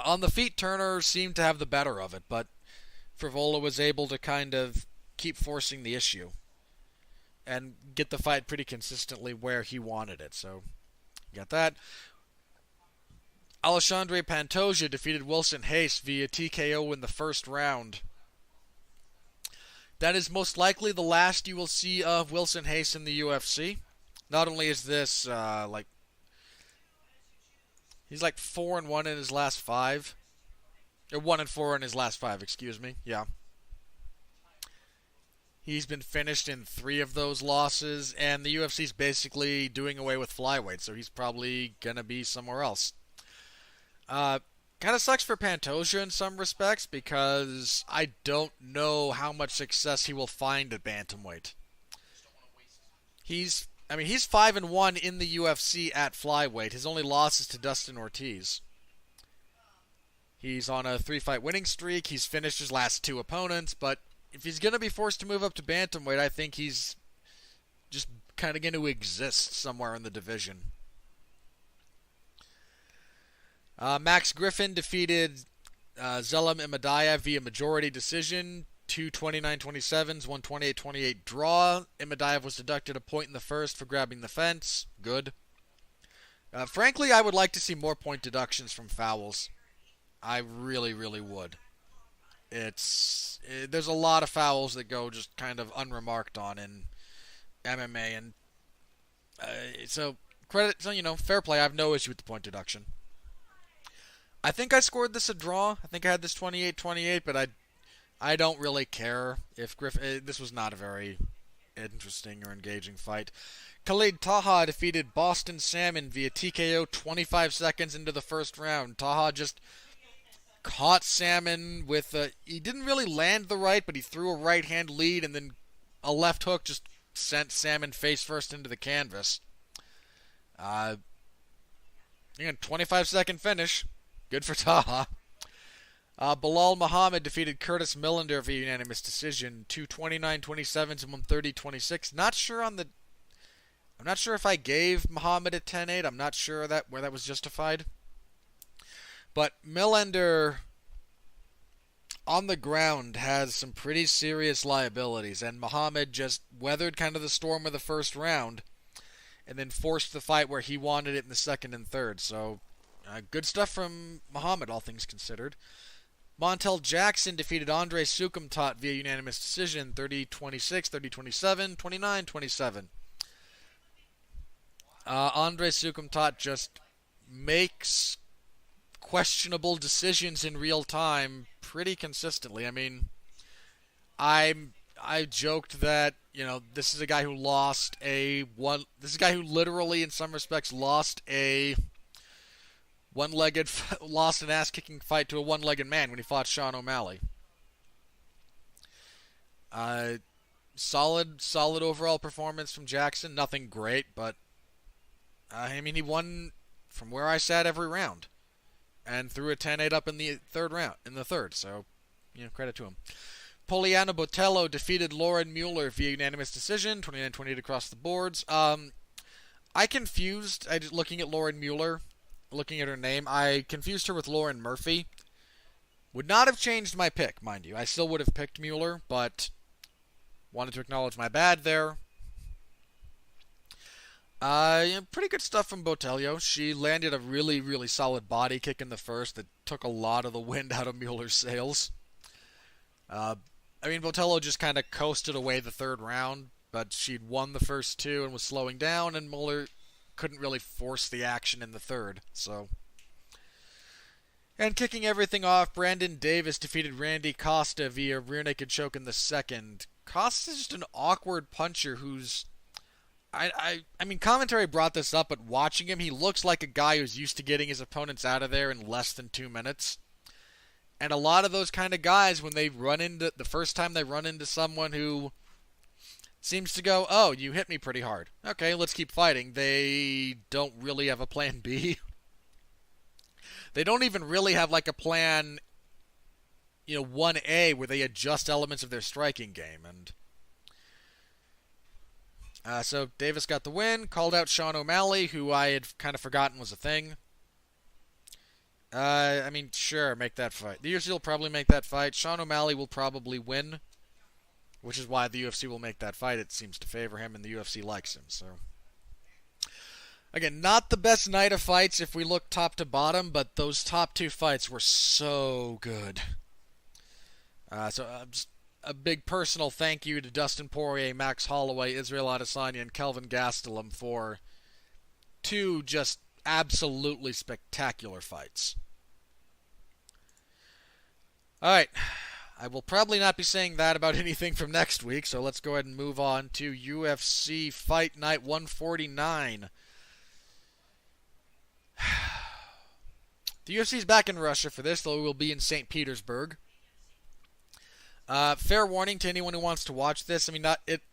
On the feet, Turner seemed to have the better of it, but Frivola was able to kind of keep forcing the issue and get the fight pretty consistently where he wanted it. So, you got that. Alexandre Pantoja defeated Wilson Hayes via TKO in the first round. That is most likely the last you will see of Wilson Hayes in the UFC. Not only is this, he's 4-1 in his last 5. Or 1-4 in his last 5, excuse me. Yeah. He's been finished in 3 of those losses, and the UFC's basically doing away with flyweight, so he's probably going to be somewhere else. Kind of sucks for Pantoja in some respects, because I don't know how much success he will find at bantamweight. He's 5-1 in the UFC at flyweight. His only loss is to Dustin Ortiz. He's on a 3-fight winning streak. He's finished his last 2 opponents, but if he's going to be forced to move up to bantamweight, I think he's just kind of going to exist somewhere in the division. Max Griffin defeated Zelim Imadaev via majority decision. 2 29-27s, 1 28-28 draw. Imadaev was deducted a point in the first for grabbing the fence. Good. Frankly, I would like to see more point deductions from fouls. I really, really would. There's a lot of fouls that go just kind of unremarked on in MMA, and so credit, fair play. I have no issue with the point deduction. I think I scored this a draw. I think I had this 28-28, but I don't really care if this was not a very interesting or engaging fight. Khalid Taha defeated Boston Salmon via TKO 25 seconds into the first round. Taha just caught Salmon with he didn't really land the right, but he threw a right hand lead, and then a left hook just sent Salmon face first into the canvas. Again, 25-second finish. Good for Taha. Bilal Muhammad defeated Curtis Millender via unanimous decision. 2 29-27s and 1 30-26. I'm not sure if I gave Muhammad a 10-8. I'm not sure where that was justified. But Millender on the ground has some pretty serious liabilities, and Muhammad just weathered kind of the storm of the first round and then forced the fight where he wanted it in the second and third. So good stuff from Muhammad, all things considered. Montel Jackson defeated Andre Sukumtat via unanimous decision, 30-26, 30-27, 29-27. Andre Sukumtat just makes questionable decisions in real time pretty consistently. I mean, I joked that, this is a guy who this is a guy who literally in some respects lost an ass-kicking fight to a one-legged man when he fought Sean O'Malley. Solid overall performance from Jackson. Nothing great, but he won from where I sat every round, and threw a 10-8 up in the third. So, credit to him. Poliana Botello defeated Lauren Mueller via unanimous decision, 29-28 across the boards. Looking at Lauren Mueller, looking at her name, I confused her with Lauren Murphy. Would not have changed my pick, mind you. I still would have picked Mueller, but wanted to acknowledge my bad there. Pretty good stuff from Botello. She landed a really, really solid body kick in the first that took a lot of the wind out of Mueller's sails. Botello just kind of coasted away the third round, but she'd won the first two and was slowing down, and Mueller couldn't really force the action in the third. And kicking everything off, Brandon Davis defeated Randy Costa via rear naked choke in the second. Costa's just an awkward puncher who's... commentary brought this up, but watching him, he looks like a guy who's used to getting his opponents out of there in less than 2 minutes. And a lot of those kind of guys, when they the first time they run into someone who seems to go, oh, you hit me pretty hard. Okay, let's keep fighting. They don't really have a plan B. They don't even really have like a plan, 1A, where they adjust elements of their striking game. And so Davis got the win, called out Sean O'Malley, who I had kind of forgotten was a thing. Sure, make that fight. The UFC will probably make that fight. Sean O'Malley will probably win, which is why the UFC will make that fight. It seems to favor him, and the UFC likes him. So, again, not the best night of fights if we look top to bottom, but those top two fights were so good. Just a big personal thank you to Dustin Poirier, Max Holloway, Israel Adesanya, and Kelvin Gastelum for two just absolutely spectacular fights. Alright, I will probably not be saying that about anything from next week, so let's go ahead and move on to UFC Fight Night 149. The UFC is back in Russia for this, though it will be in St. Petersburg. Fair warning to anyone who wants to watch this.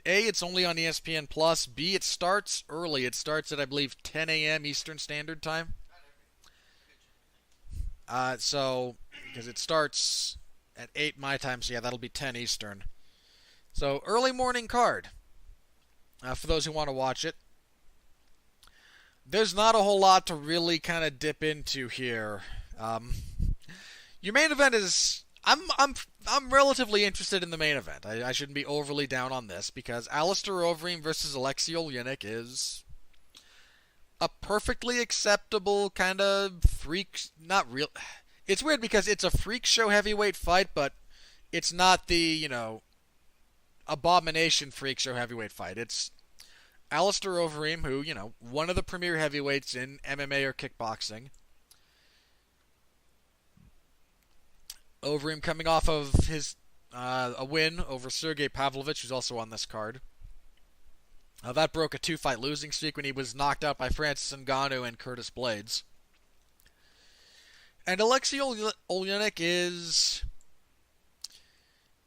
It's only on ESPN+. B, it starts early. It starts at, I believe, 10 a.m. Eastern Standard Time. Because it starts at 8 my time, so yeah, that'll be 10 Eastern. So, early morning card. For those who want to watch it. There's not a whole lot to really kind of dip into here. Your main event is I'm relatively interested in the main event. I shouldn't be overly down on this because Alistair Overeem versus Alexei Oleinik is a perfectly acceptable kind of freak, not real. It's weird because it's a freak show heavyweight fight, but it's not the, abomination freak show heavyweight fight. It's Alistair Overeem, who, one of the premier heavyweights in MMA or kickboxing. Overeem coming off of his a win over Sergey Pavlovich, who's also on this card. That broke a 2-fight losing streak when he was knocked out by Francis Ngannou and Curtis Blades. And Alexei Oleinik is...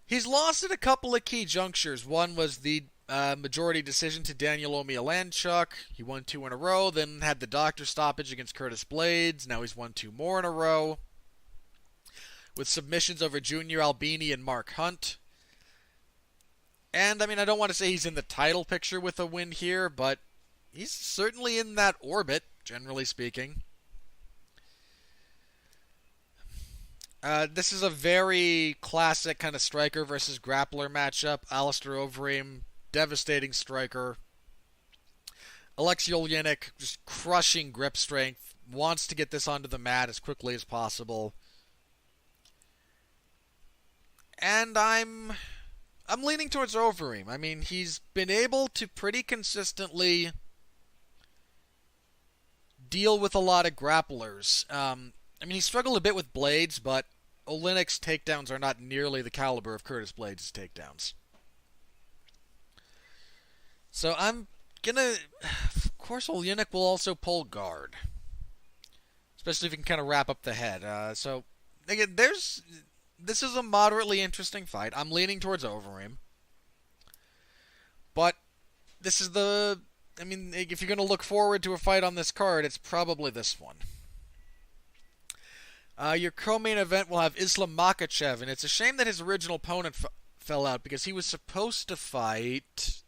He's lost at a couple of key junctures. One was the majority decision to Daniel Omielanchuk. He won 2 in a row, then had the doctor stoppage against Curtis Blades. Now he's won 2 more in a row, with submissions over Junior Albini and Mark Hunt. And, I don't want to say he's in the title picture with a win here, but he's certainly in that orbit, generally speaking. This is a very classic kind of striker versus grappler matchup. Alistair Overeem, devastating striker. Alexei Oleinik, just crushing grip strength, wants to get this onto the mat as quickly as possible. And I'm leaning towards Overeem. He's been able to pretty consistently deal with a lot of grapplers. He struggled a bit with Blades, but Oleinik's takedowns are not nearly the caliber of Curtis Blades' takedowns. So I'm gonna... Of course, Oleinik will also pull guard, especially if he can kind of wrap up the head. So, again, this is a moderately interesting fight. I'm leaning towards Overeem. But this is if you're going to look forward to a fight on this card, it's probably this one. Your co-main event will have Islam Makhachev, and it's a shame that his original opponent fell out because he was supposed to fight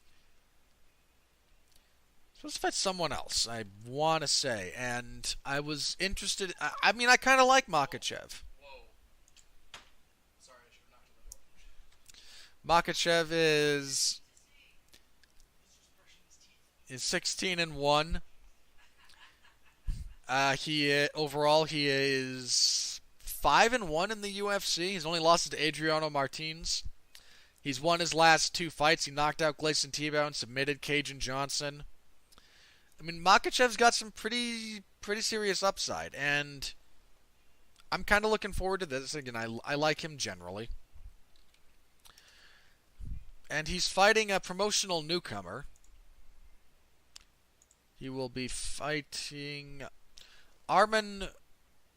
someone else, I want to say, and I was interested. I kind of like Makhachev. Makhachev is 16-1. Overall he is 5-1 in the UFC. He's only lost to Adriano Martins. He's won his last 2 fights. He knocked out Gleison Tebow and submitted Cajun Johnson. Makhachev's got some pretty serious upside, and I'm kind of looking forward to this. Again, I like him generally. And he's fighting a promotional newcomer. He will be fighting Arman...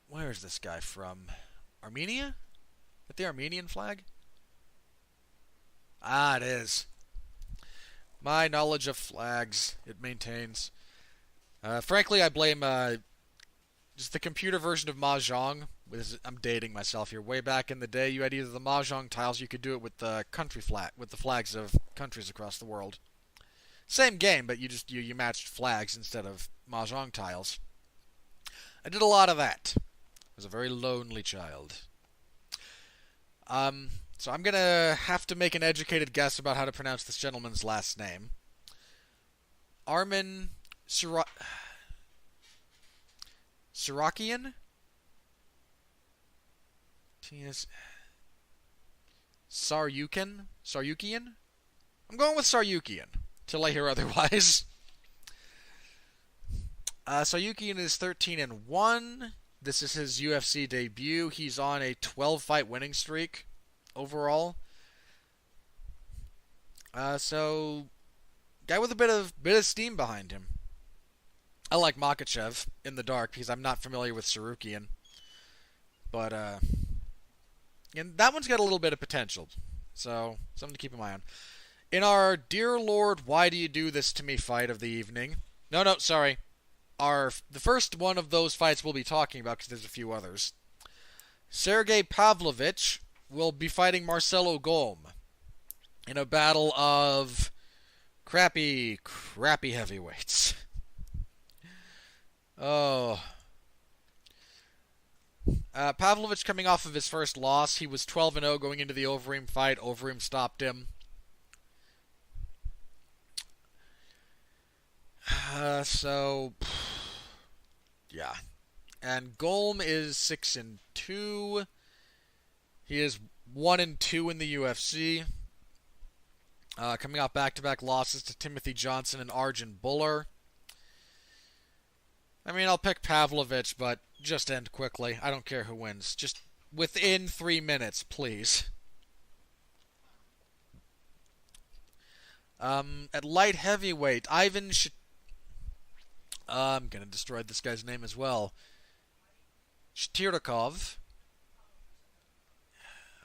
Where is this guy from? Armenia? Is that the Armenian flag? Ah, it is. My knowledge of flags, it maintains. Frankly, I blame just the computer version of Mahjong. I'm dating myself here. Way back in the day, you had either the Mahjong tiles, you could do it with the with the flags of countries across the world. Same game, but you matched flags instead of Mahjong tiles. I did a lot of that. I was a very lonely child. So I'm gonna have to make an educated guess about how to pronounce this gentleman's last name. Arman Sirakian? Saryukian? I'm going with Saryukian, till I hear otherwise. Saryukian is 13-1. This is his UFC debut. He's on a 12-fight winning streak overall. So, guy with a bit of steam behind him. I like Makhachev in the dark because I'm not familiar with Saryukian. But, and that one's got a little bit of potential. So, something to keep in mind. In our Dear Lord, Why Do You Do This To Me fight of the evening. No, sorry. The first one of those fights we'll be talking about, because there's a few others. Sergey Pavlovich will be fighting Marcelo Golm in a battle of crappy heavyweights. Oh. Pavlovich coming off of his first loss. He was 12-0 going into the Overeem fight. Overeem stopped him. Yeah. And Golm is 6-2. He is 1-2 in the UFC. Coming off back-to-back losses to Timothy Johnson and Arjun Buller. I mean, I'll pick Pavlovich, but just end quickly. I don't care who wins. Just within 3 minutes, please. At light heavyweight, I'm going to destroy this guy's name as well. Shtyrakov.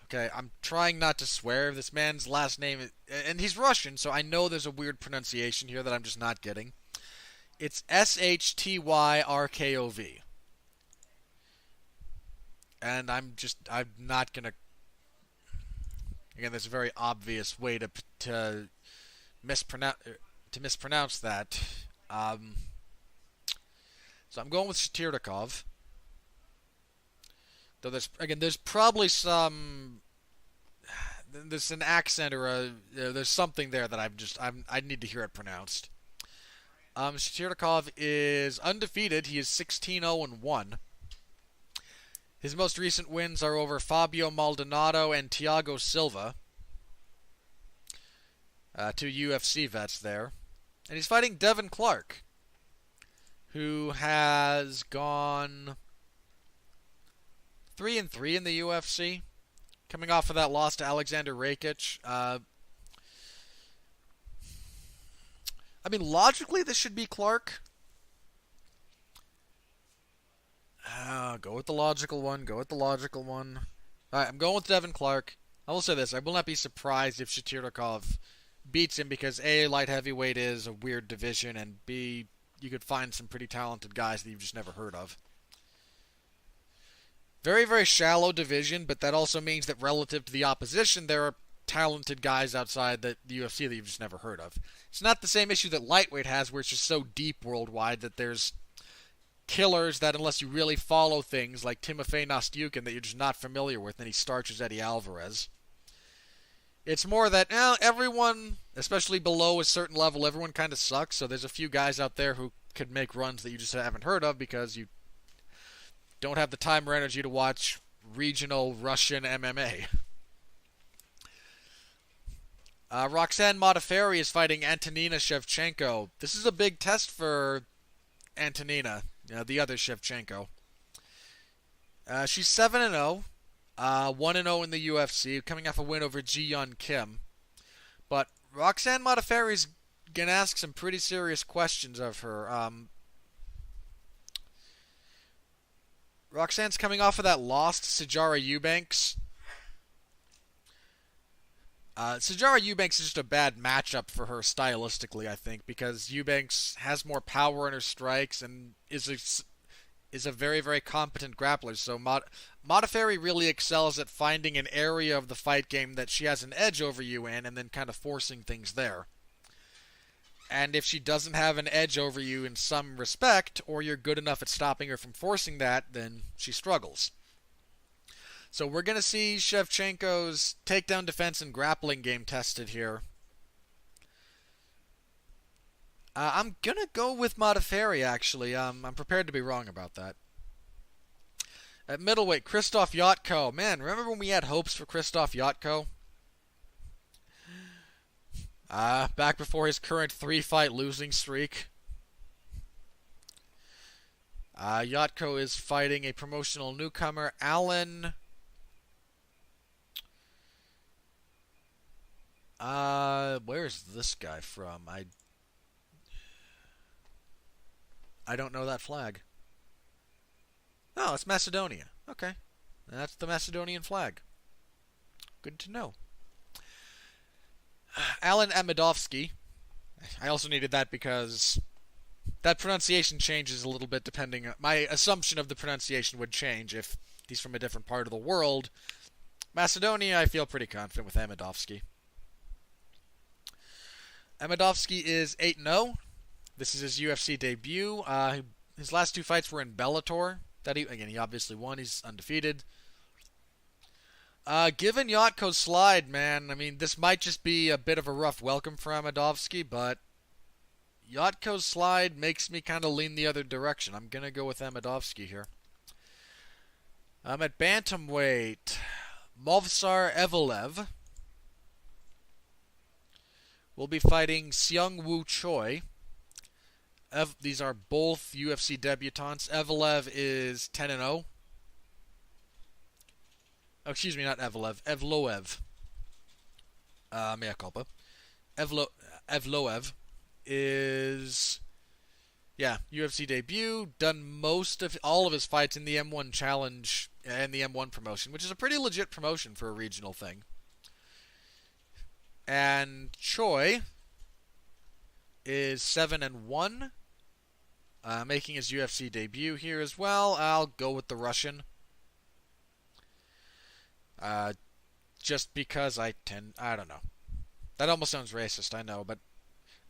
Okay, I'm trying not to swear. This man's last name is, and he's Russian, so I know there's a weird pronunciation here that I'm just not getting. It's Shtyarkov. And I'm not going to... Again, there's a very obvious way to mispronounce that. So I'm going with Shtyrakov. Though there's probably there's an accent or there's something there that I need to hear it pronounced. Shtyrakov is undefeated. He is 16-0-1. His most recent wins are over Fabio Maldonado and Thiago Silva. Two UFC vets there. And he's fighting Devin Clark, who has gone 3-3 in the UFC, coming off of that loss to Alexander Rakic. I mean, logically, this should be Clark. Go with the logical one. Alright, I'm going with Devin Clark. I will say this. I will not be surprised if Shtyrakov beats him because A, light heavyweight is a weird division, and B, you could find some pretty talented guys that you've just never heard of. Very, very shallow division, but that also means that relative to the opposition, there are talented guys outside the UFC that you've just never heard of. It's not the same issue that lightweight has, where it's just so deep worldwide that there's killers that, unless you really follow things like Timofey Nastyukin that you're just not familiar with, and he starches Eddie Alvarez. It's more that everyone, especially below a certain level, everyone kind of sucks, so there's a few guys out there who could make runs that you just haven't heard of because you don't have the time or energy to watch regional Russian MMA. Roxanne Modafferi is fighting Antonina Shevchenko. This is a big test for Antonina, the other Shevchenko. She's 7-0, 1-0 in the UFC, coming off a win over Ji-Yeon Kim. But Roxanne Modafferi's going to ask some pretty serious questions of her. Roxanne's coming off of that loss to Sijara Eubanks. Sijara Eubanks is just a bad matchup for her stylistically, I think, because Eubanks has more power in her strikes and is a very, very competent grappler. So Modafferi really excels at finding an area of the fight game that she has an edge over you in and then kind of forcing things there. And if she doesn't have an edge over you in some respect, or you're good enough at stopping her from forcing that, then she struggles. So we're going to see Shevchenko's takedown defense and grappling game tested here. I'm going to go with Modafferi, actually. I'm prepared to be wrong about that. At middleweight, Krzysztof Jotko. Man, remember when we had hopes for Krzysztof Jotko? Back before his current 3-fight losing streak. Jotko is fighting a promotional newcomer, Alan... where's this guy from? I don't know that flag. Oh, it's Macedonia. Okay. That's the Macedonian flag. Good to know. Alan Amidovsky. I also needed that because that pronunciation changes a little bit depending... My assumption of the pronunciation would change if he's from a different part of the world. Macedonia, I feel pretty confident with Amidovsky. Amidovsky is 8-0. This is his UFC debut. His last two fights were in Bellator. He obviously won. He's undefeated. Given Yotko's slide, man, I mean, this might just be a bit of a rough welcome for Amadovsky, but Yotko's slide makes me kind of lean the other direction. I'm going to go with Amadovsky here. At bantamweight, Movsar Evelev will be fighting Seung Woo Choi. These are both UFC debutants. Evelev is 10-0. Oh, excuse me, not Evelev. Evloev. Mea culpa. Evloev is, UFC debut. Done all of his fights in the M1 Challenge and the M1 promotion, which is a pretty legit promotion for a regional thing. And Choi is 7-1, making his UFC debut here as well. I'll go with the Russian. Just because I don't know. That almost sounds racist, I know, but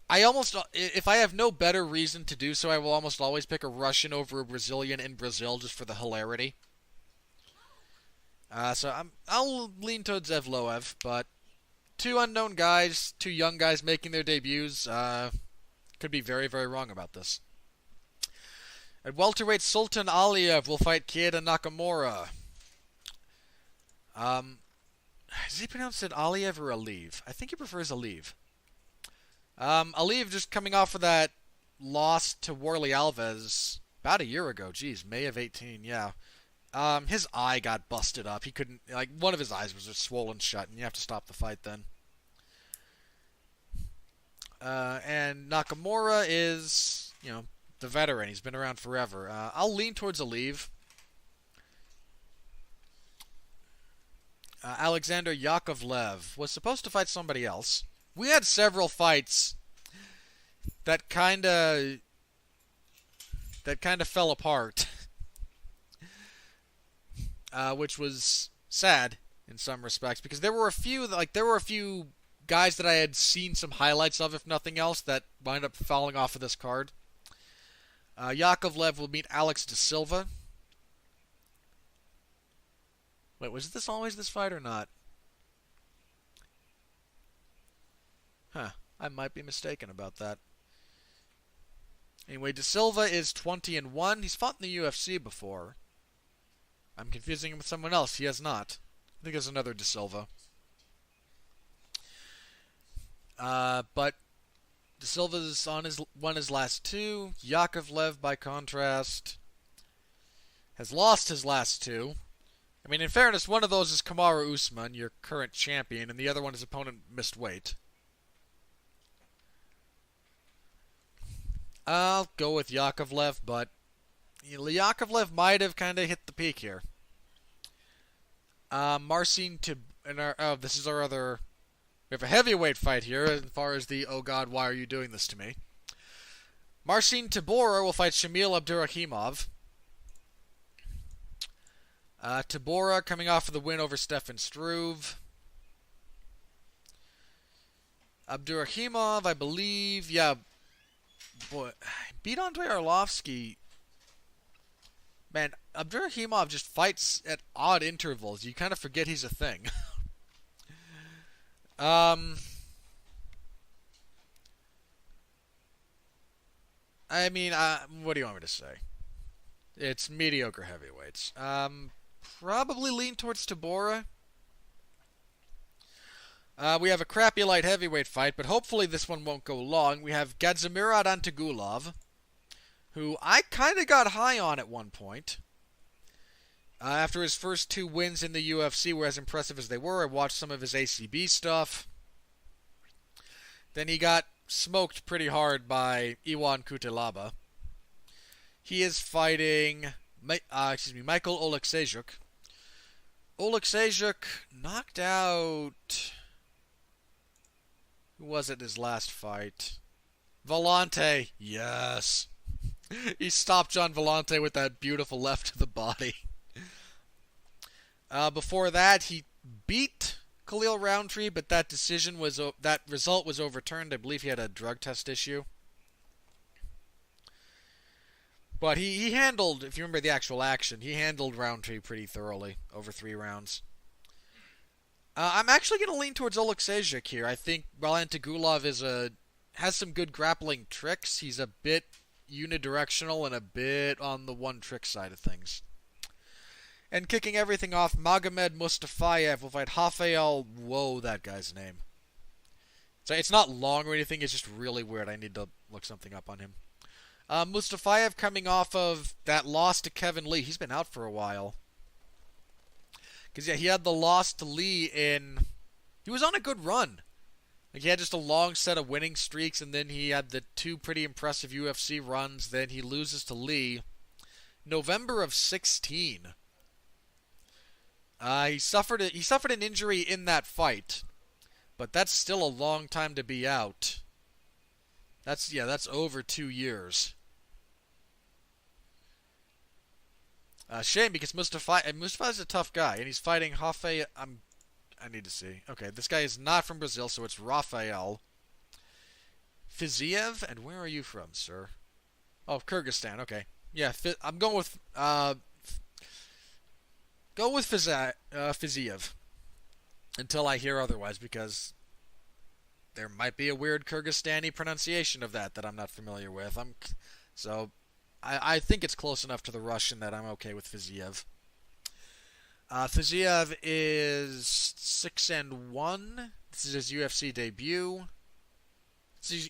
if I have no better reason to do so, I will almost always pick a Russian over a Brazilian in Brazil just for the hilarity. So I'll lean towards Evloev, but two unknown guys, two young guys making their debuts, could be very, very wrong about this. At welterweight, Sultan Aliyev will fight Keita Nakamura. Does he pronounce it Aliyev or Aliyev? I think he prefers Aliyev. Aliyev just coming off of that loss to Warley Alves about a year ago. Geez, May of 18, yeah. His eye got busted up. He couldn't, one of his eyes was just swollen shut, and you have to stop the fight then. And Nakamura is, the veteran. He's been around forever. I'll lean towards Aliyev. Alexander Yakovlev was supposed to fight somebody else. We had several fights that kind of fell apart, which was sad in some respects because there were a few guys that I had seen some highlights of, if nothing else, that wound up falling off of this card. Yakovlev will meet Alex De Silva. Wait, was this always this fight or not? Huh, I might be mistaken about that. Anyway, De Silva is 20-1. He's fought in the UFC before. I'm confusing him with someone else. He has not. I think there's another De Silva. But De Silva's won his last two. Yakovlev, by contrast, has lost his last two. I mean, in fairness, one of those is Kamaru Usman, your current champion, and the other one his opponent missed weight. I'll go with Yakovlev, but Yakovlev might have kind of hit the peak here. Marcin this is our other. We have a heavyweight fight here as far as the "Oh God, why are you doing this to me?" Marcin Tybura will fight Shamil Abdurakhimov. Tybura coming off of the win over Stefan Struve. Abdurakhimov, I believe, beat Andrei Arlovsky. Man, Abdurakhimov just fights at odd intervals. You kind of forget he's a thing. I mean, what do you want me to say? It's mediocre heavyweights. Probably lean towards Tybura. We have a crappy light heavyweight fight, but hopefully this one won't go long. We have Gadzimirat Antagulov, who I kind of got high on at one point. After his first two wins in the UFC were as impressive as they were. I watched some of his ACB stuff. Then he got smoked pretty hard by Iwan Kutelaba. He is fighting Michael Oleksiejczuk. Oleksiejczuk knocked out... Who was it in his last fight? Vellante. Yes. He stopped John Vellante with that beautiful left to the body. Before that, he beat Khalil Roundtree, but that result was overturned. I believe he had a drug test issue. But he handled, if you remember the actual action, he handled Roundtree pretty thoroughly over 3 rounds. I'm actually going to lean towards Oleksiejczuk here. I think Valentin Tagulov has some good grappling tricks. He's a bit unidirectional and a bit on the one-trick side of things. And kicking everything off, Magomed Mustafayev will fight Rafael. Whoa, that guy's name. So it's not long or anything. It's just really weird. I need to look something up on him. Mustafayev coming off of that loss to Kevin Lee. He's been out for a while. Because, yeah, he had the loss to Lee in... He was on a good run. Like, he had just a long set of winning streaks, and then he had the 2 pretty impressive UFC runs. Then he loses to Lee. November of 16. He suffered an injury in that fight. But that's still a long time to be out. That's over 2 years. Shame, because Mustafa's a tough guy, and he's fighting Rafael. I need to see. Okay, this guy is not from Brazil, so it's Rafael Fiziev. And where are you from, sir? Oh, Kyrgyzstan. Okay, yeah. I'm going with Fiziev until I hear otherwise, because there might be a weird Kyrgyzstani pronunciation of that I'm not familiar with. I think it's close enough to the Russian that I'm okay with Fiziev. Fiziev is 6-1. This is his UFC debut.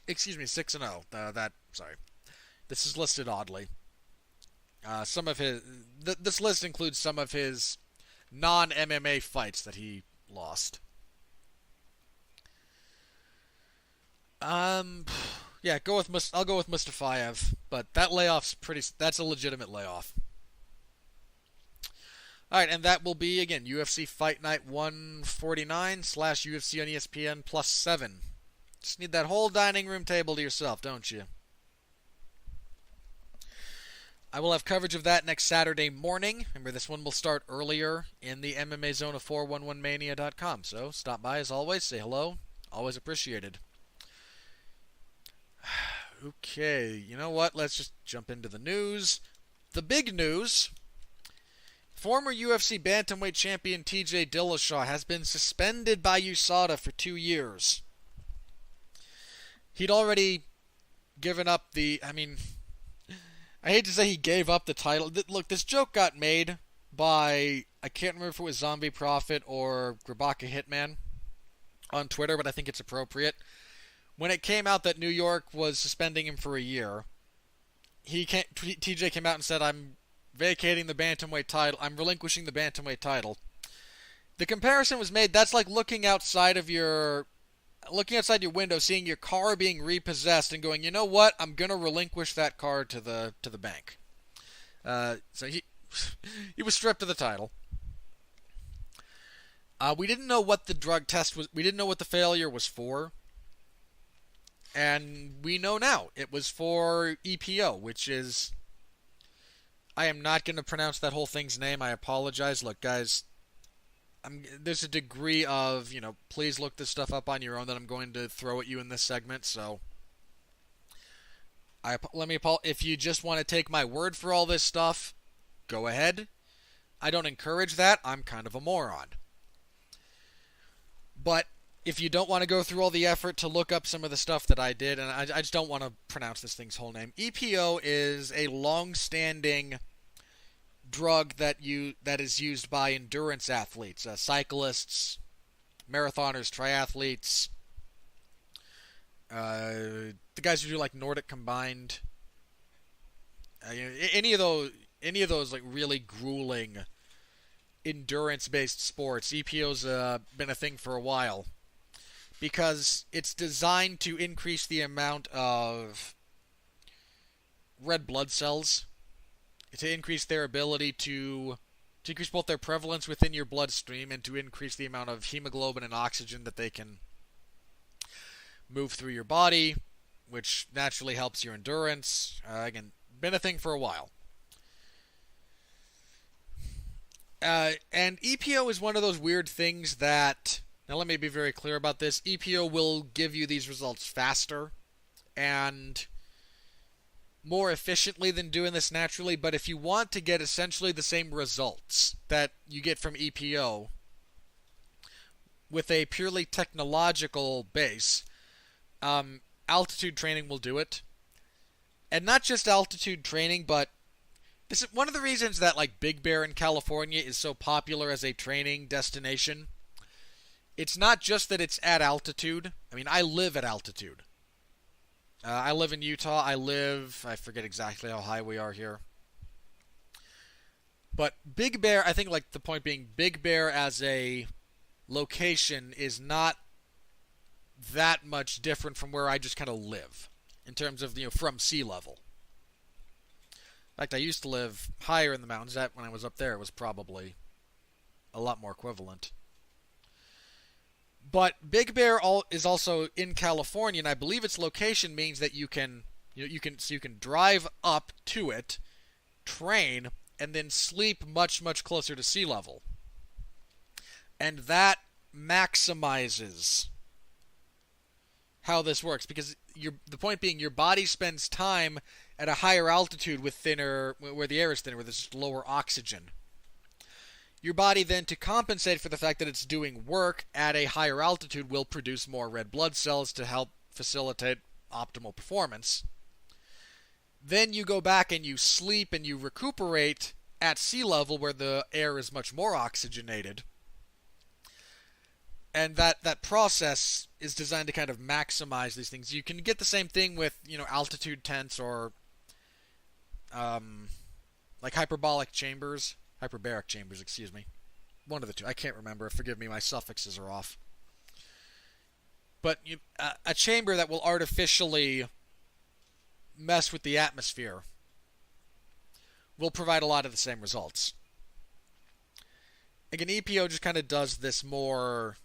Excuse me, 6-0. Sorry. This is listed oddly. This list includes some of his non-MMA fights that he lost. Yeah, I'll go with Mustafayev, but that's a legitimate layoff. Alright, and that will be, again, UFC Fight Night 149 / UFC on ESPN +7. Just need that whole dining room table to yourself, don't you? I will have coverage of that next Saturday morning. Remember, this one will start earlier in the MMA zone of 411mania.com. So, stop by as always, say hello. Always appreciated. Okay, you know what? Let's just jump into the news. The big news. Former UFC bantamweight champion TJ Dillashaw has been suspended by USADA for 2 years. He'd already given up I hate to say he gave up the title. Look, this joke got made by, I can't remember if it was Zombie Prophet or Grabaka Hitman on Twitter, but I think it's appropriate. When it came out that New York was suspending him for a year, TJ came out and said, I'm vacating the bantamweight title. I'm relinquishing the bantamweight title. The comparison was made, that's like looking outside your window, seeing your car being repossessed and going, you know what? I'm going to relinquish that car to the bank. So he was stripped of the title. We didn't know what the drug test was. We didn't know what the failure was for. And we know now. It was for EPO, which is... I am not going to pronounce that whole thing's name. I apologize. Look, guys, there's a degree of, please look this stuff up on your own that I'm going to throw at you in this segment, so... If you just want to take my word for all this stuff, go ahead. I don't encourage that. I'm kind of a moron. But if you don't want to go through all the effort to look up some of the stuff that I did, and I just don't want to pronounce this thing's whole name, EPO is a long-standing drug that is used by endurance athletes, cyclists, marathoners, triathletes, the guys who do like Nordic combined, any of those like really grueling endurance-based sports. EPO's been a thing for a while because it's designed to increase the amount of red blood cells, to increase their ability to increase both their prevalence within your bloodstream and to increase the amount of hemoglobin and oxygen that they can move through your body, which naturally helps your endurance. Again, been a thing for a while. And EPO is one of those weird things that... Now let me be very clear about this. EPO will give you these results faster, and more efficiently than doing this naturally, but if you want to get essentially the same results that you get from EPO with a purely technological base, altitude training will do it. And not just altitude training, but this is one of the reasons that like Big Bear in California is so popular as a training destination. It's not just that it's at altitude. I mean, I live at altitude. I live in Utah. I forget exactly how high we are here. But Big Bear, I think like the point being, Big Bear as a location is not that much different from where I just kind of live in terms of, from sea level. In fact, I used to live higher in the mountains. That when I was up there, it was probably a lot more equivalent. But Big Bear is also in California, and I believe its location means that you can drive up to it, train, and then sleep much, much closer to sea level. And that maximizes how this works, because the point being, your body spends time at a higher altitude with where the air is thinner, where there's lower oxygen. Your body then, to compensate for the fact that it's doing work at a higher altitude, will produce more red blood cells to help facilitate optimal performance. Then you go back and you sleep and you recuperate at sea level where the air is much more oxygenated. And that process is designed to kind of maximize these things. You can get the same thing with, altitude tents or like hyperbaric chambers, excuse me. One of the two. I can't remember. Forgive me, my suffixes are off. But a chamber that will artificially mess with the atmosphere will provide a lot of the same results. Again, EPO just kind of does this more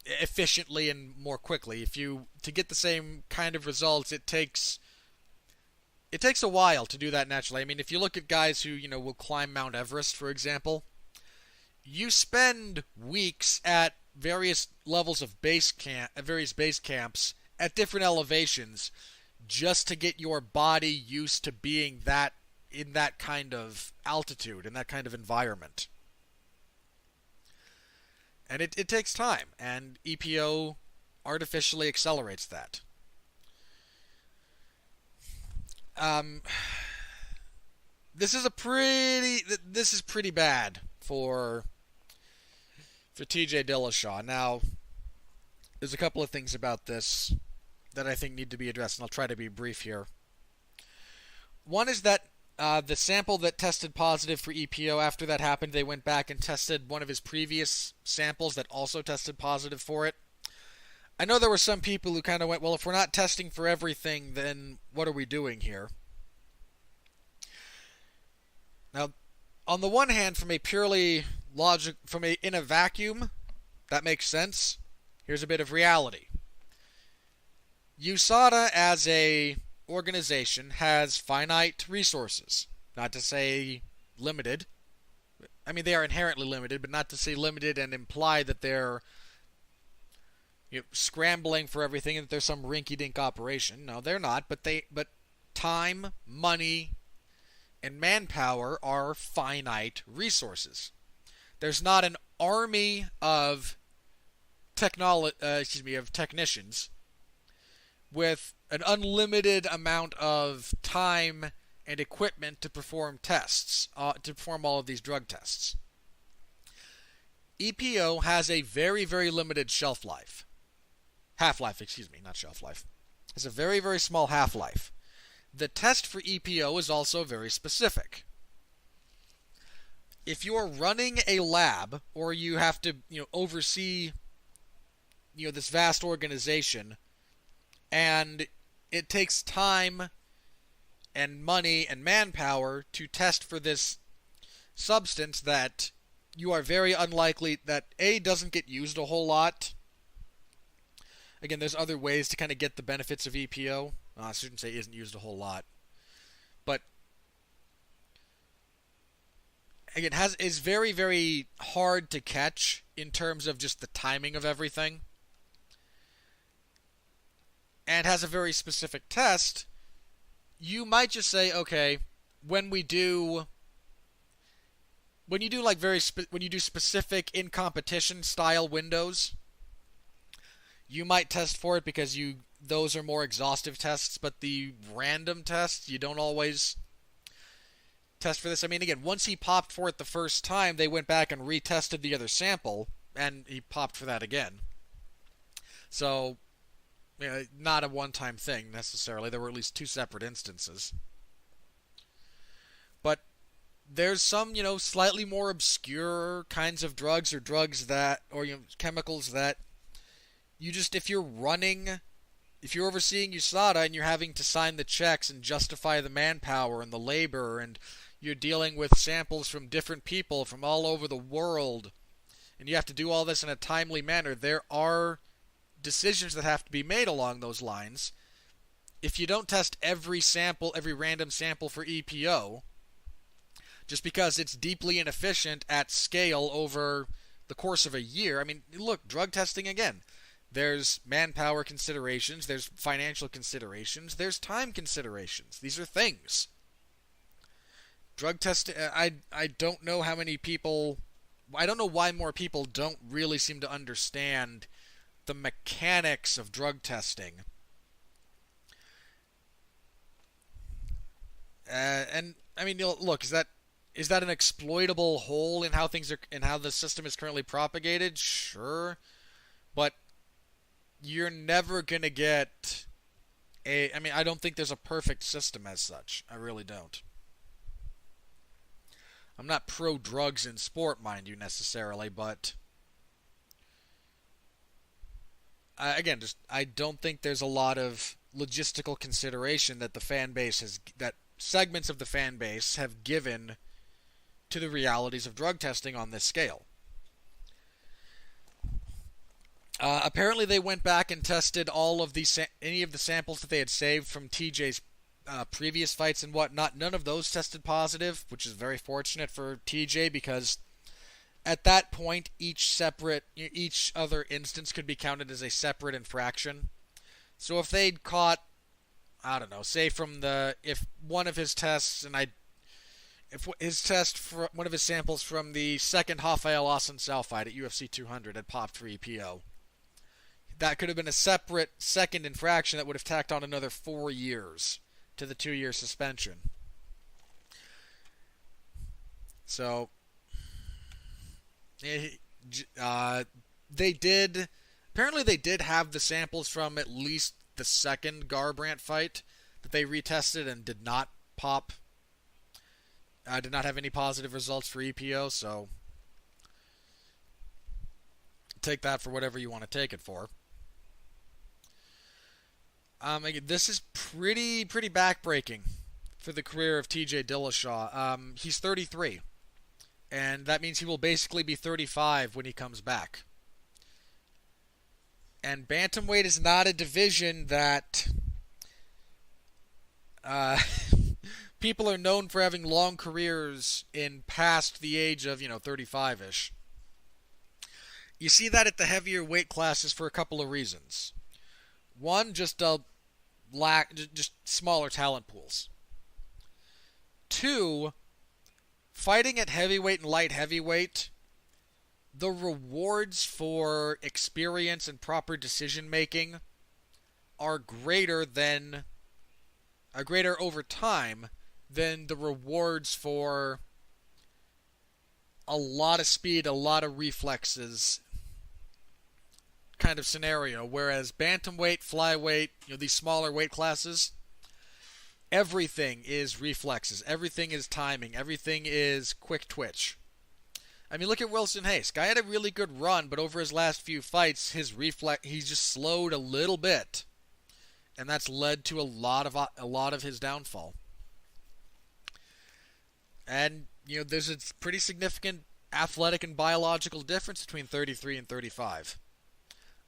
efficiently and more quickly. To get the same kind of results, it takes a while to do that naturally. I mean, if you look at guys who, will climb Mount Everest, for example, you spend weeks at various levels of various base camps at different elevations just to get your body used to being in that kind of altitude, in that kind of environment. And it takes time, and EPO artificially accelerates that. This is pretty bad for TJ Dillashaw. Now, there's a couple of things about this that I think need to be addressed, and I'll try to be brief here. One is that the sample that tested positive for EPO, after that happened, they went back and tested one of his previous samples that also tested positive for it. I know there were some people who kind of went, well, if we're not testing for everything, then what are we doing here? Now, on the one hand, in a vacuum, that makes sense. Here's a bit of reality. USADA as a organization has finite resources, not to say limited. I mean, they are inherently limited, but not to say limited and imply that they're scrambling for everything and that there's some rinky-dink operation. No, they're not, but time, money, and manpower are finite resources. There's not an army of technicians with an unlimited amount of time and equipment to perform tests, to perform all of these drug tests. EPO has a very, very limited shelf life. Half-life, not shelf life. It's a very, very small half-life. The test for EPO is also very specific. If you're running a lab, or you have to, oversee, this vast organization, and it takes time and money and manpower to test for this substance that you are very unlikely that A, doesn't get used a whole lot. Again, there's other ways to kind of get the benefits of EPO. I shouldn't say isn't used a whole lot. But again, is very, very hard to catch in terms of just the timing of everything. And has a very specific test you might just say, okay, when we do when you do like when you do specific in competition style windows, you might test for it because those are more exhaustive tests, but the random tests you don't always test for this. I mean, again, once he popped for it the first time, they went back and retested the other sample, and he popped for that again. So, not a one-time thing necessarily. There were at least two separate instances. But there's some, slightly more obscure kinds of drugs or chemicals that if you're overseeing USADA and you're having to sign the checks and justify the manpower and the labor, and you're dealing with samples from different people from all over the world, and you have to do all this in a timely manner, there are decisions that have to be made along those lines. If you don't test every random sample for EPO, just because it's deeply inefficient at scale over the course of a year, I mean, look, drug testing again. There's manpower considerations, there's financial considerations, there's time considerations. These are things. Drug testing, I don't know how many people, I don't know why more people don't really seem to understand the mechanics of drug testing. And I mean, look, is that an exploitable hole in how the system is currently propagated? Sure, but you're never gonna get I mean, I don't think there's a perfect system as such. I really don't. I'm not pro drugs in sport, mind you, necessarily, but again, I don't think there's a lot of logistical consideration that that segments of the fan base have given to the realities of drug testing on this scale. Apparently, they went back and tested any of the samples that they had saved from TJ's previous fights and whatnot. None of those tested positive, which is very fortunate for TJ because at that point, each other instance could be counted as a separate infraction. So if they'd caught, I don't know, say if one of his tests one of his samples from the second Rafael Assunção fight at UFC 200 had popped for EPO. That could have been a separate second infraction that would have tacked on another 4 years to the 2-year suspension. So, apparently they did have the samples from at least the second Garbrandt fight that they retested and did not did not have any positive results for EPO, so take that for whatever you want to take it for. This is pretty backbreaking for the career of TJ Dillashaw. He's 33, and that means he will basically be 35 when he comes back. And bantamweight is not a division that people are known for having long careers in past the age of 35-ish. You see that at the heavier weight classes for a couple of reasons. One, just smaller talent pools. Two, fighting at heavyweight and light heavyweight, the rewards for experience and proper decision making are greater over time than the rewards for a lot of speed, a lot of reflexes kind of scenario, whereas bantamweight, flyweight, these smaller weight classes, everything is reflexes, everything is timing, everything is quick twitch. I mean, look at Wilson Hayes. Guy had a really good run, but over his last few fights, he just slowed a little bit, and that's led to a lot of his downfall. And there's a pretty significant athletic and biological difference between 33 and 35.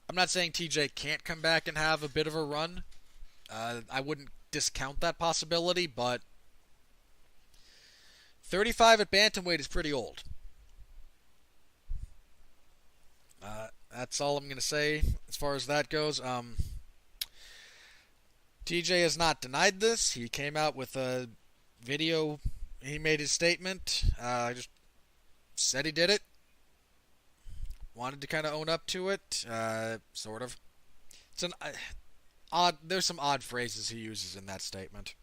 I'm not saying TJ can't come back and have a bit of a run. I wouldn't discount that possibility, but 35 at bantamweight is pretty old. That's all I'm going to say as far as that goes. TJ has not denied this. He came out with a video. He made his statement. Just said he did it. Wanted to kind of own up to it. Sort of. It's an odd. There's some odd phrases he uses in that statement.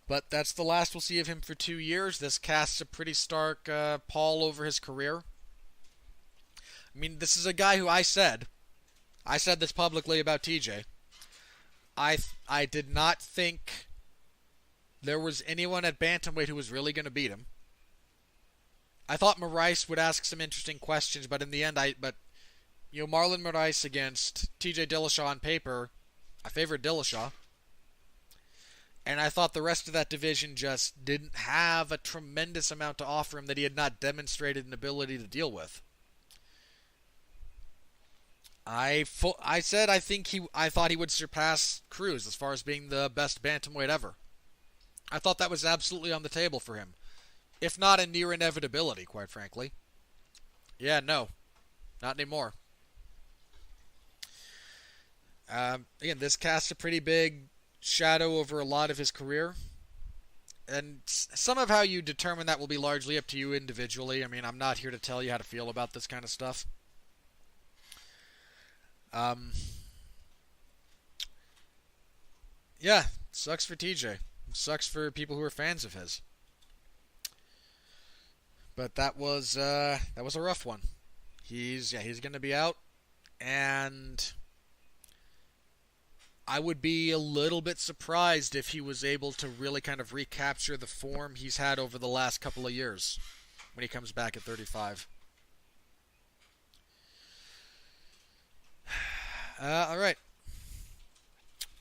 But that's the last we'll see of him for 2 years. This casts a pretty stark pall over his career. I mean, this is a guy who I said this publicly about TJ. I did not think there was anyone at bantamweight who was really going to beat him. I thought Moraes would ask some interesting questions, but in the end, Marlon Moraes against TJ Dillashaw on paper, I favored Dillashaw. And I thought the rest of that division just didn't have a tremendous amount to offer him that he had not demonstrated an ability to deal with. I thought he would surpass Cruz as far as being the best bantamweight ever. I thought that was absolutely on the table for him, if not a near inevitability, quite frankly. Yeah, no, not anymore. Again, this casts a pretty big shadow over a lot of his career, and some of how you determine that will be largely up to you individually. I mean, I'm not here to tell you how to feel about this kind of stuff. Yeah, sucks for TJ. Sucks for people who are fans of his. But that was a rough one. He's going to be out, and I would be a little bit surprised if he was able to really kind of recapture the form he's had over the last couple of years when he comes back at 35. All right.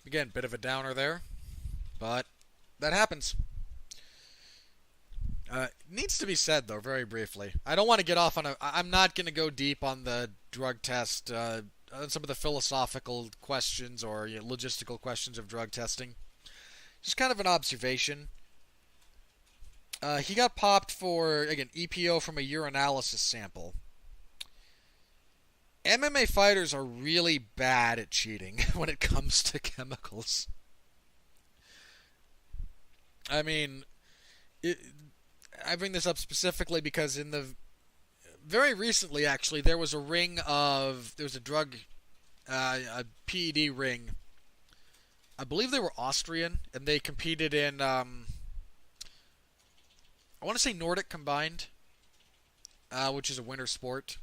Again, bit of a downer there, but that happens. Needs to be said, though, very briefly. I don't want to get off on I'm not going to go deep on the drug test, on some of the philosophical questions or logistical questions of drug testing. Just kind of an observation. He got popped for, again, EPO from a urinalysis sample. MMA fighters are really bad at cheating when it comes to chemicals. I mean, I bring this up specifically because very recently, actually, there was a drug, a PED ring. I believe they were Austrian, and they competed in, I want to say Nordic combined, which is a winter sport.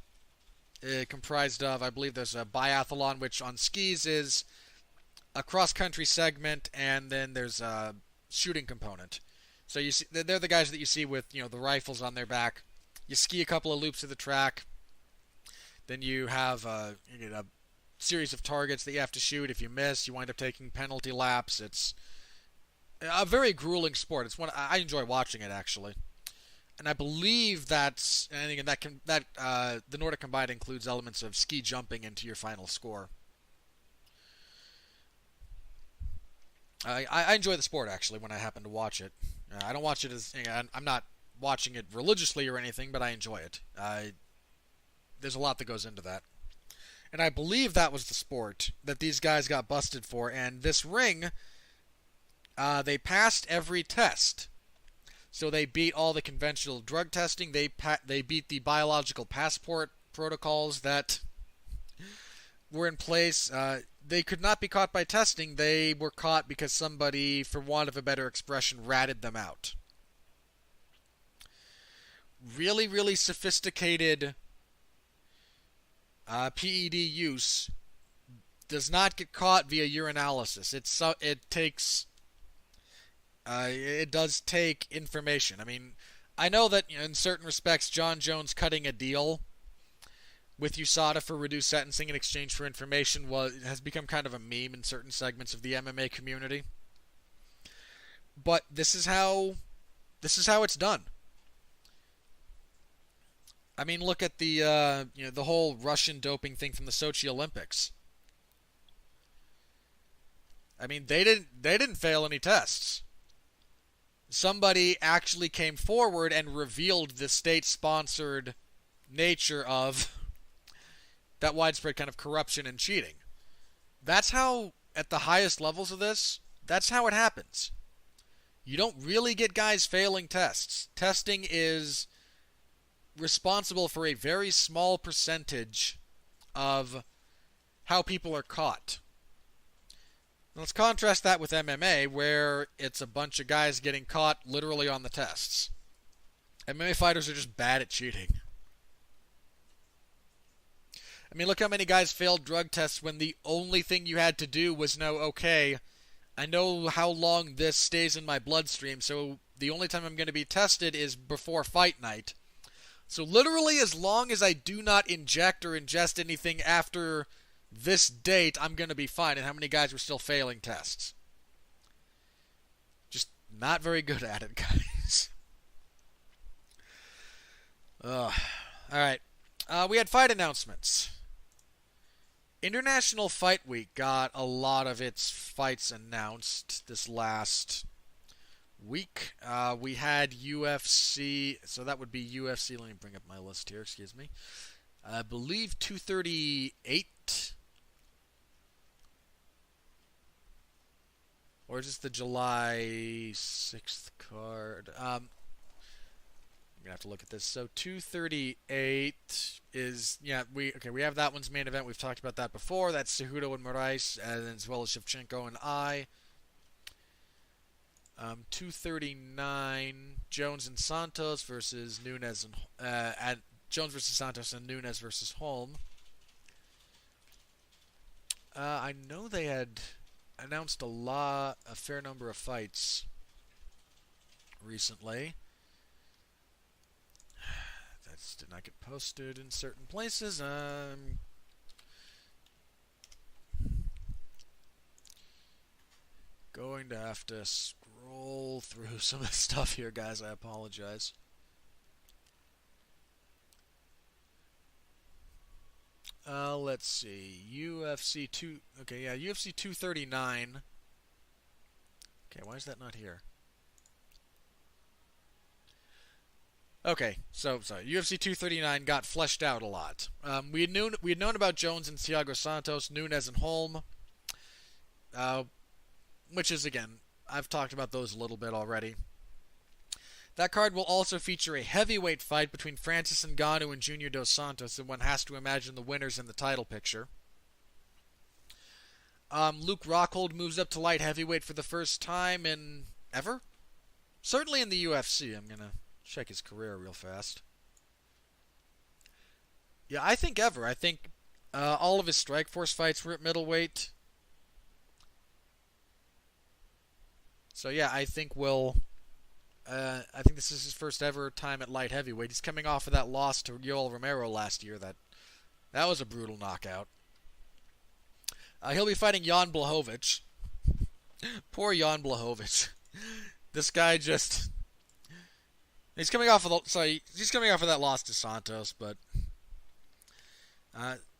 Comprised of, I believe there's a biathlon, which on skis is a cross-country segment, and then there's a shooting component. So you see, they're the guys that you see with the rifles on their back. You ski a couple of loops of the track, then you have a series of targets that you have to shoot. If you miss, you wind up taking penalty laps. It's a very grueling sport. It's one I enjoy watching it, actually. And I believe the Nordic combined includes elements of ski jumping into your final score. I enjoy the sport, actually, when I happen to watch it. I don't watch it as I'm not watching it religiously or anything, but I enjoy it. There's a lot that goes into that. And I believe that was the sport that these guys got busted for. And this ring, they passed every test. So they beat all the conventional drug testing. They beat the biological passport protocols that were in place. They could not be caught by testing. They were caught because somebody, for want of a better expression, ratted them out. Really, really sophisticated PED use does not get caught via urinalysis. It does take information. I mean, I know that in certain respects, John Jones cutting a deal with USADA for reduced sentencing in exchange for information has become kind of a meme in certain segments of the MMA community. But this is how it's done. I mean, look at the whole Russian doping thing from the Sochi Olympics. I mean, they didn't fail any tests. Somebody actually came forward and revealed the state-sponsored nature of that widespread kind of corruption and cheating. that's how, at the highest levels of this, that's how it happens. You don't really get guys failing tests. Testing is responsible for a very small percentage of how people are caught. Let's contrast that with MMA, where it's a bunch of guys getting caught literally on the tests. MMA fighters are just bad at cheating. I mean, look how many guys failed drug tests when the only thing you had to do was know, okay, I know how long this stays in my bloodstream, so the only time I'm going to be tested is before fight night. So literally, as long as I do not inject or ingest anything after this date, I'm going to be fine. And how many guys were still failing tests? Just not very good at it, guys. Alright. We had fight announcements. International Fight Week got a lot of its fights announced this last week. We had UFC, so that would be UFC, let me bring up my list here, excuse me. I believe 238, or is this the July 6th card? I'm gonna have to look at this. So 238 is, yeah, we have that one's main event. We've talked about that before. That's Cejudo and Moraes, as well as Shevchenko and I. 239, Jones and Santos versus Nunes and Jones versus Santos and Nunes versus Holm. I know they had announced a fair number of fights recently. That did not get posted in certain places. Going to have to scroll through some of the stuff here, guys. I apologize. Let's see. UFC 239. Okay, why is that not here? Okay, so sorry. UFC 239 got fleshed out a lot. We had known about Jones and Thiago Santos, Nunes and Holm, which is, again, I've talked about those a little bit already. That card will also feature a heavyweight fight between Francis Ngannou and Junior Dos Santos, and one has to imagine the winners in the title picture. Luke Rockhold moves up to light heavyweight for the first time in ever? Certainly in the UFC. I'm going to check his career real fast. Yeah, I think ever. I think all of his Strikeforce fights were at middleweight. So yeah, I think this is his first ever time at light heavyweight. He's coming off of that loss to Yoel Romero last year. That was a brutal knockout. He'll be fighting Jan Blachowicz. Poor Jan Blachowicz. This guy just... He's coming off of that loss to Santos, but...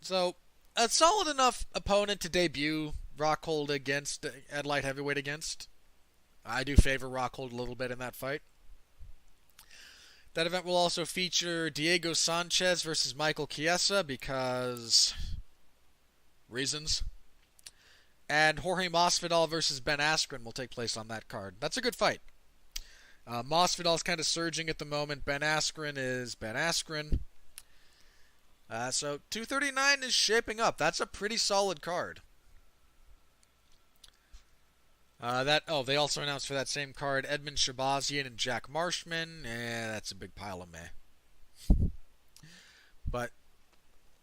So, a solid enough opponent to debut Rockhold at light heavyweight against. I do favor Rockhold a little bit in that fight. That event will also feature Diego Sanchez versus Michael Chiesa because... reasons. And Jorge Masvidal versus Ben Askren will take place on that card. That's a good fight. Masvidal's kind of surging at the moment. Ben Askren is Ben Askren. So 239 is shaping up. That's a pretty solid card. They also announced for that same card Edmund Shabazian and Jack Marshman. That's a big pile of meh. But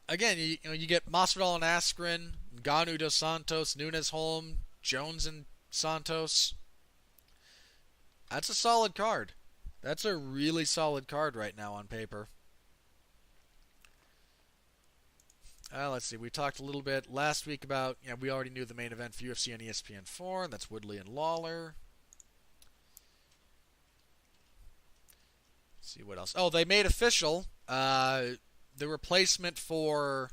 again, you get Masvidal and Askren, Ngannou dos Santos, Nunes Holm, Jones and Santos. That's a solid card. That's a really solid card right now on paper. Let's see. We talked a little bit last week about, we already knew the main event for UFC on ESPN4. That's Woodley and Lawler. Let's see what else. Oh, they made official the replacement for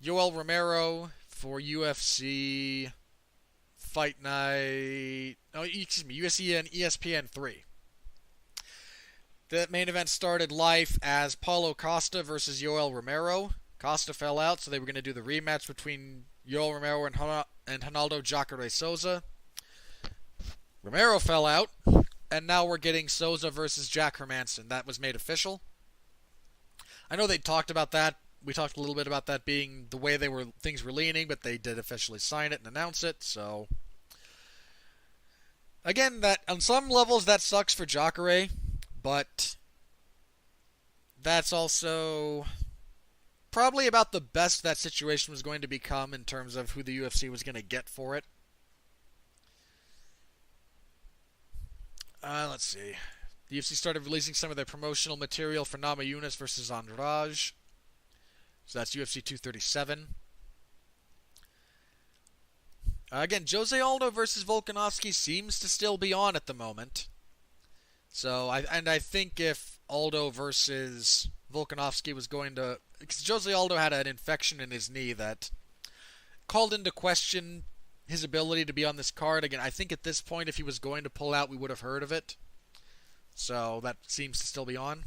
Yoel Romero for UFC Fight Night. Oh, excuse me, UFC and ESPN3. The main event started live as Paulo Costa versus Yoel Romero. Costa fell out, so they were going to do the rematch between Yoel Romero and Ronaldo Jacare Souza. Romero fell out, and now we're getting Souza versus Jack Hermanson. That was made official. I know they talked about that. We talked a little bit about that being the way things were leaning, but they did officially sign it and announce it. So again, that on some levels that sucks for Jacare, but that's also probably about the best that situation was going to become in terms of who the UFC was going to get for it. Let's see. The UFC started releasing some of their promotional material for Namajunas versus Andrade. So that's UFC 237. Again, Jose Aldo versus Volkanovski seems to still be on at the moment. So, I think if Aldo versus Volkanovski was going to... Because Jose Aldo had an infection in his knee that called into question his ability to be on this card. Again, I think at this point, if he was going to pull out, we would have heard of it. So that seems to still be on.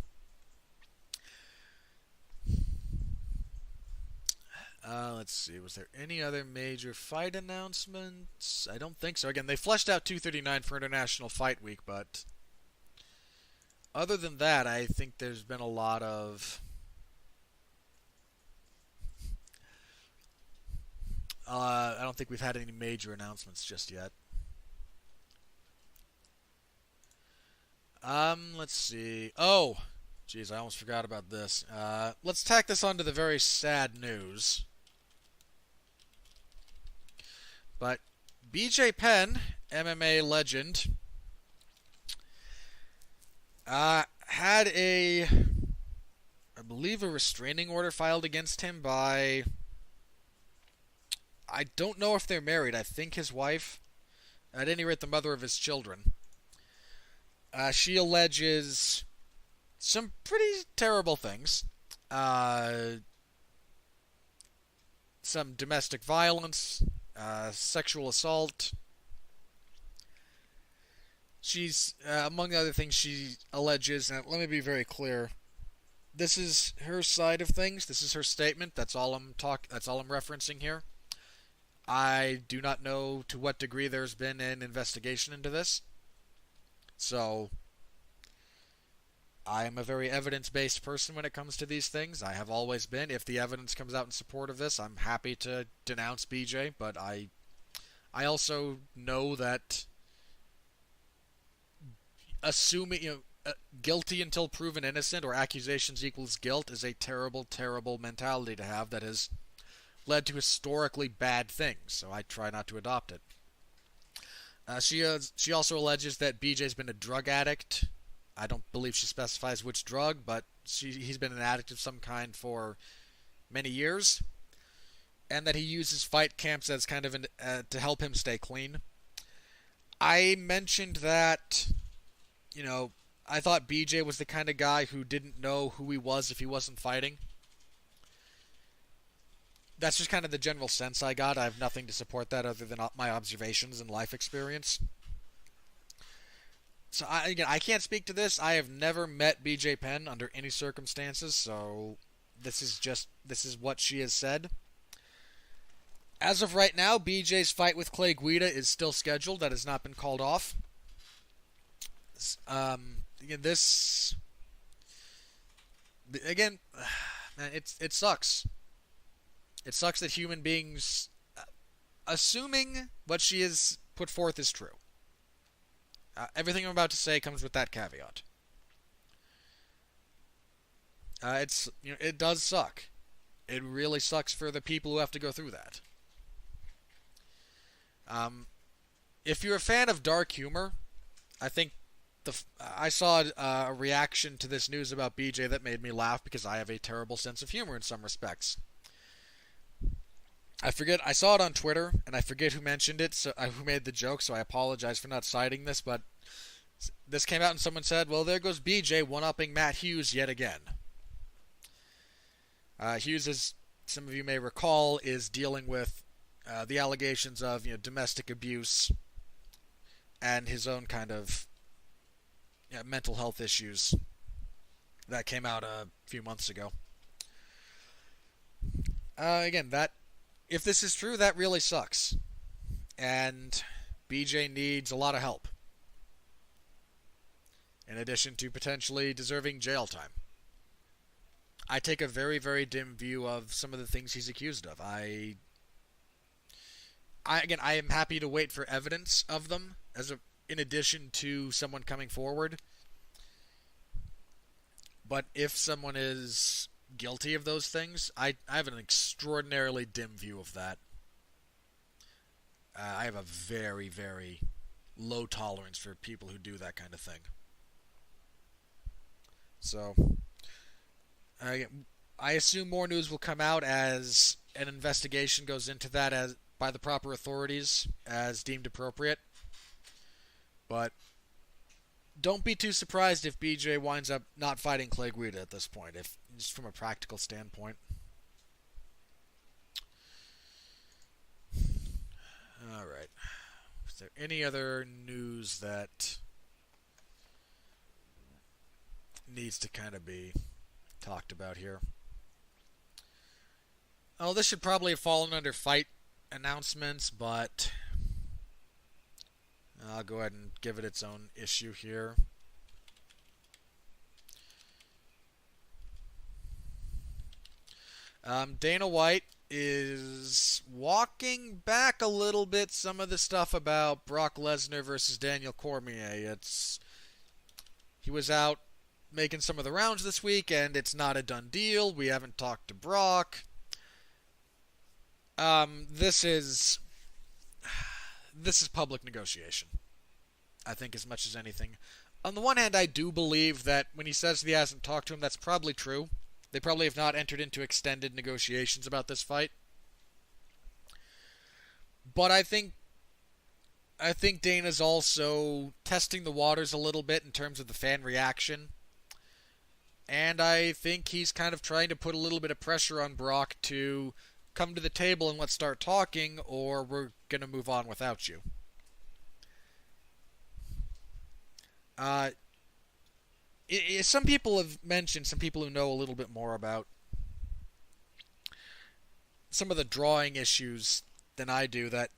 Let's see. Was there any other major fight announcements? I don't think so. Again, they fleshed out 239 for International Fight Week, but other than that, I think there's been a lot of... I don't think we've had any major announcements just yet. Let's see. Oh, jeez, I almost forgot about this. Let's tack this onto the very sad news. But BJ Penn, MMA legend, had I believe, a restraining order filed against him by... I don't know if they're married. I think his wife. At any rate, the mother of his children. She alleges some pretty terrible things. Some domestic violence, sexual assault. She's, among other things, she alleges, and let me be very clear, this is her side of things. This is her statement. That's all I'm referencing here. I do not know to what degree there's been an investigation into this. So, I am a very evidence-based person when it comes to these things. I have always been. If the evidence comes out in support of this, I'm happy to denounce BJ. But I also know that assuming, guilty until proven innocent or accusations equals guilt is a terrible, terrible mentality to have that has led to historically bad things, so I try not to adopt it. She also alleges that BJ's been a drug addict. I don't believe she specifies which drug, but he's been an addict of some kind for many years, and that he uses fight camps as kind of to help him stay clean. I mentioned that, I thought BJ was the kind of guy who didn't know who he was if he wasn't fighting. That's just kind of the general sense I got. I have nothing to support that other than my observations and life experience. So, I can't speak to this. I have never met BJ Penn under any circumstances, so this is what she has said. As of right now, BJ's fight with Clay Guida is still scheduled. That has not been called off. Man, it sucks. It sucks that human beings, assuming what she has put forth is true. Everything I'm about to say comes with that caveat. It does suck. It really sucks for the people who have to go through that. If you're a fan of dark humor, I think I saw a reaction to this news about BJ that made me laugh because I have a terrible sense of humor in some respects. I saw it on Twitter, and I forget who mentioned it, who made the joke, so I apologize for not citing this, but this came out and someone said, well, there goes BJ one-upping Matt Hughes yet again. Hughes, as some of you may recall, is dealing with the allegations of domestic abuse and his own kind of mental health issues that came out a few months ago. Again, that if this is true, that really sucks. And BJ needs a lot of help. In addition to potentially deserving jail time. I take a very, very dim view of some of the things he's accused of. I am happy to wait for evidence of them in addition to someone coming forward. But if someone is guilty of those things, I have an extraordinarily dim view of that. I have a very, very low tolerance for people who do that kind of thing. So, I assume more news will come out as an investigation goes into that by the proper authorities as deemed appropriate. But don't be too surprised if BJ winds up not fighting Clay Guida at this point, if just from a practical standpoint. Alright. Is there any other news that needs to kind of be talked about here? Oh, this should probably have fallen under fight announcements, but I'll go ahead and give it its own issue here. Dana White is walking back a little bit some of the stuff about Brock Lesnar versus Daniel Cormier. He was out making some of the rounds this week, and it's not a done deal. We haven't talked to Brock. This is public negotiation, I think, as much as anything. On the one hand, I do believe that when he says that he hasn't talked to him, that's probably true. They probably have not entered into extended negotiations about this fight. But I think Dana's also testing the waters a little bit in terms of the fan reaction. And I think he's kind of trying to put a little bit of pressure on Brock to come to the table and let's start talking, or we're going to move on without you. Some people have mentioned, some people who know a little bit more about some of the drawing issues than I do, that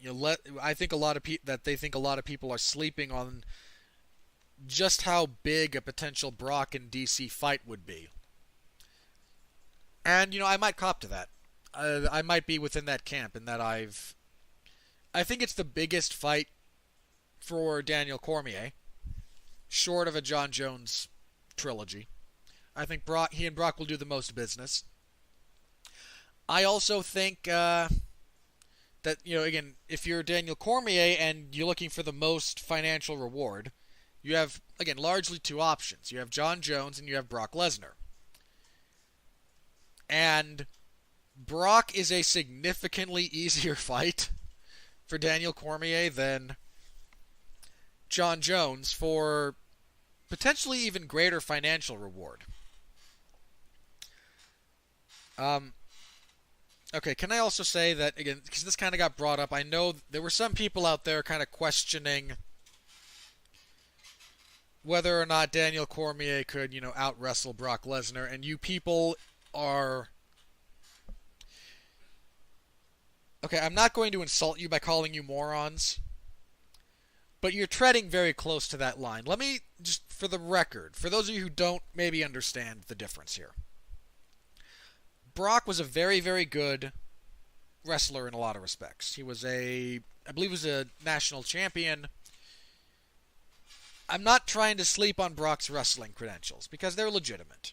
I think they think a lot of people are sleeping on just how big a potential Brock and DC fight would be. And I might cop to that. I might be within that camp in that I think it's the biggest fight for Daniel Cormier, short of a John Jones trilogy. I think he and Brock will do the most business. I also think that, again, if you're Daniel Cormier and you're looking for the most financial reward, you have, again, largely two options. You have John Jones and you have Brock Lesnar. And Brock is a significantly easier fight for Daniel Cormier than John Jones for potentially even greater financial reward. Okay, can I also say that, again, because this kind of got brought up, I know there were some people out there kind of questioning whether or not Daniel Cormier could, out-wrestle Brock Lesnar, and you people are... Okay, I'm not going to insult you by calling you morons, but you're treading very close to that line. Let me, just for the record, for those of you who don't maybe understand the difference here, Brock was a very, very good wrestler in a lot of respects. He was I believe he was a national champion. I'm not trying to sleep on Brock's wrestling credentials, because they're legitimate.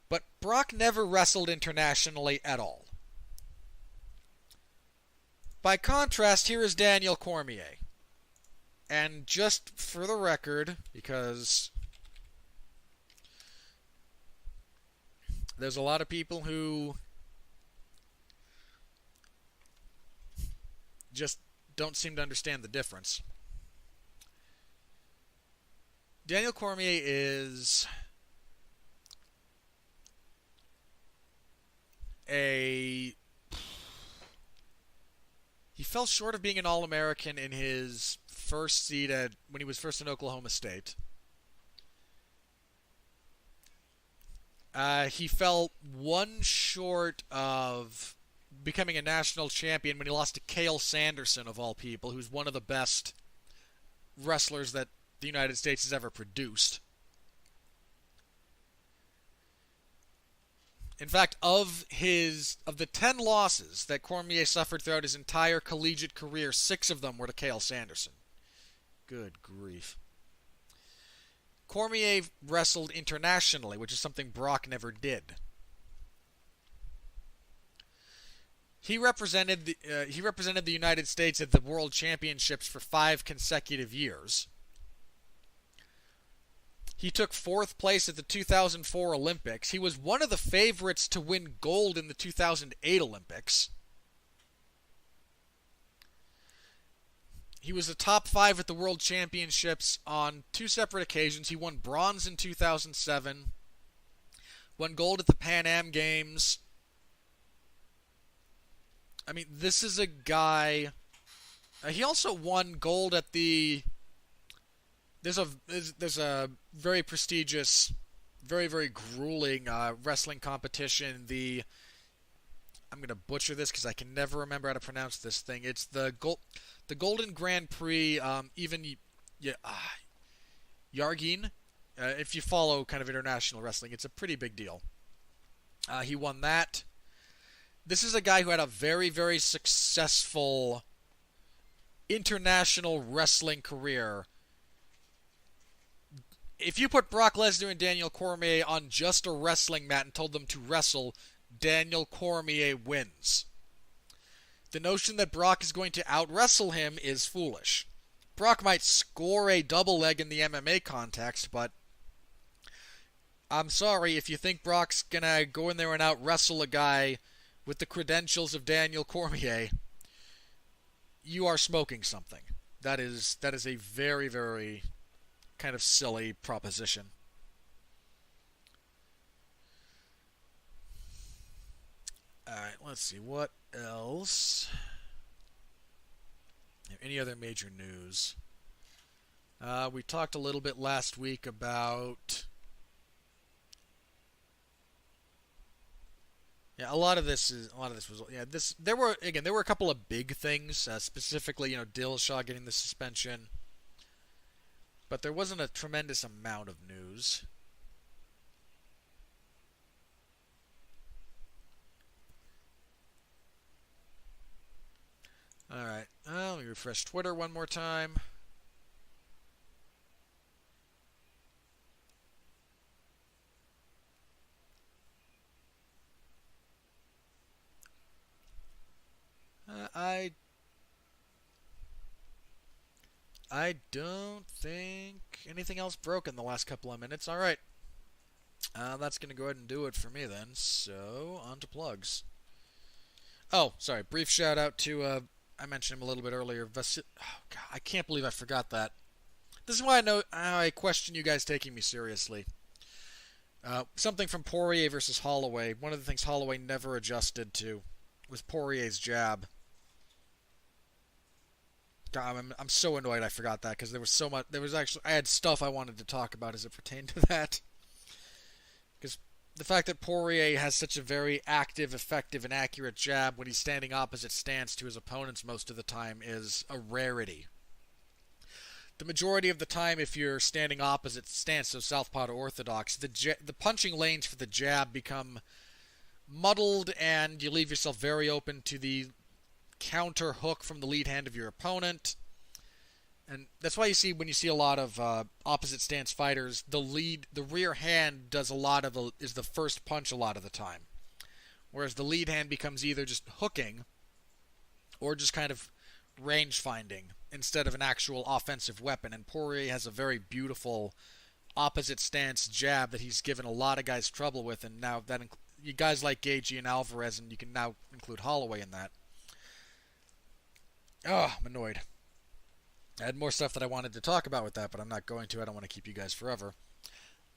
But Brock never wrestled internationally at all. By contrast, here is Daniel Cormier. And just for the record, because there's a lot of people who just don't seem to understand the difference. Daniel Cormier is he fell short of being an All-American in his first seed when he was first in Oklahoma State. He fell one short of becoming a national champion when he lost to Cael Sanderson, of all people, who's one of the best wrestlers that the United States has ever produced. In fact, of the 10 losses that Cormier suffered throughout his entire collegiate career, 6 of them were to Cael Sanderson. Good grief. Cormier wrestled internationally, which is something Brock never did. He represented the United States at the World Championships for 5 consecutive years. He took 4th place at the 2004 Olympics. He was one of the favorites to win gold in the 2008 Olympics. He was a top 5 at the World Championships on 2 separate occasions. He won bronze in 2007, won gold at the Pan Am Games. I mean, this is a guy... he also won gold at the... There's a very prestigious, very, very grueling wrestling competition. I'm going to butcher this because I can never remember how to pronounce this thing. It's the Golden Grand Prix, Yargin. If you follow kind of international wrestling, it's a pretty big deal. He won that. This is a guy who had a very, very successful international wrestling career. If you put Brock Lesnar and Daniel Cormier on just a wrestling mat and told them to wrestle, Daniel Cormier wins. The notion that Brock is going to out-wrestle him is foolish. Brock might score a double leg in the MMA context, but I'm sorry, if you think Brock's gonna go in there and out-wrestle a guy with the credentials of Daniel Cormier, you are smoking something. That is a very, very kind of silly proposition. Alright, let's see. What else? Any other major news? We talked a little bit last week about... Yeah, a lot of this was there were a couple of big things, specifically, Dillashaw getting the suspension. But there wasn't a tremendous amount of news. Alright, let me refresh Twitter one more time. I don't think anything else broke in the last couple of minutes. Alright. That's going to go ahead and do it for me then. So, on to plugs. Oh, sorry. Brief shout out to, I mentioned him a little bit earlier. Oh, God, I can't believe I forgot that. This is why I question you guys taking me seriously. Something from Poirier versus Holloway. One of the things Holloway never adjusted to was Poirier's jab. God, I'm so annoyed I forgot that, because there was so much. I had stuff I wanted to talk about as it pertained to that. Because the fact that Poirier has such a very active, effective, and accurate jab when he's standing opposite stance to his opponents most of the time is a rarity. The majority of the time, if you're standing opposite stance, so southpaw to orthodox, the punching lanes for the jab become muddled, and you leave yourself very open to the counter hook from the lead hand of your opponent. And that's why when you see a lot of opposite stance fighters, the rear hand is the first punch a lot of the time. Whereas the lead hand becomes either just hooking or just kind of range finding instead of an actual offensive weapon. And Poirier has a very beautiful opposite stance jab that he's given a lot of guys trouble with, and now that you guys like Gaethje and Alvarez, and you can now include Holloway in that. Oh, I'm annoyed. I had more stuff that I wanted to talk about with that, but I'm not going to. I don't want to keep you guys forever.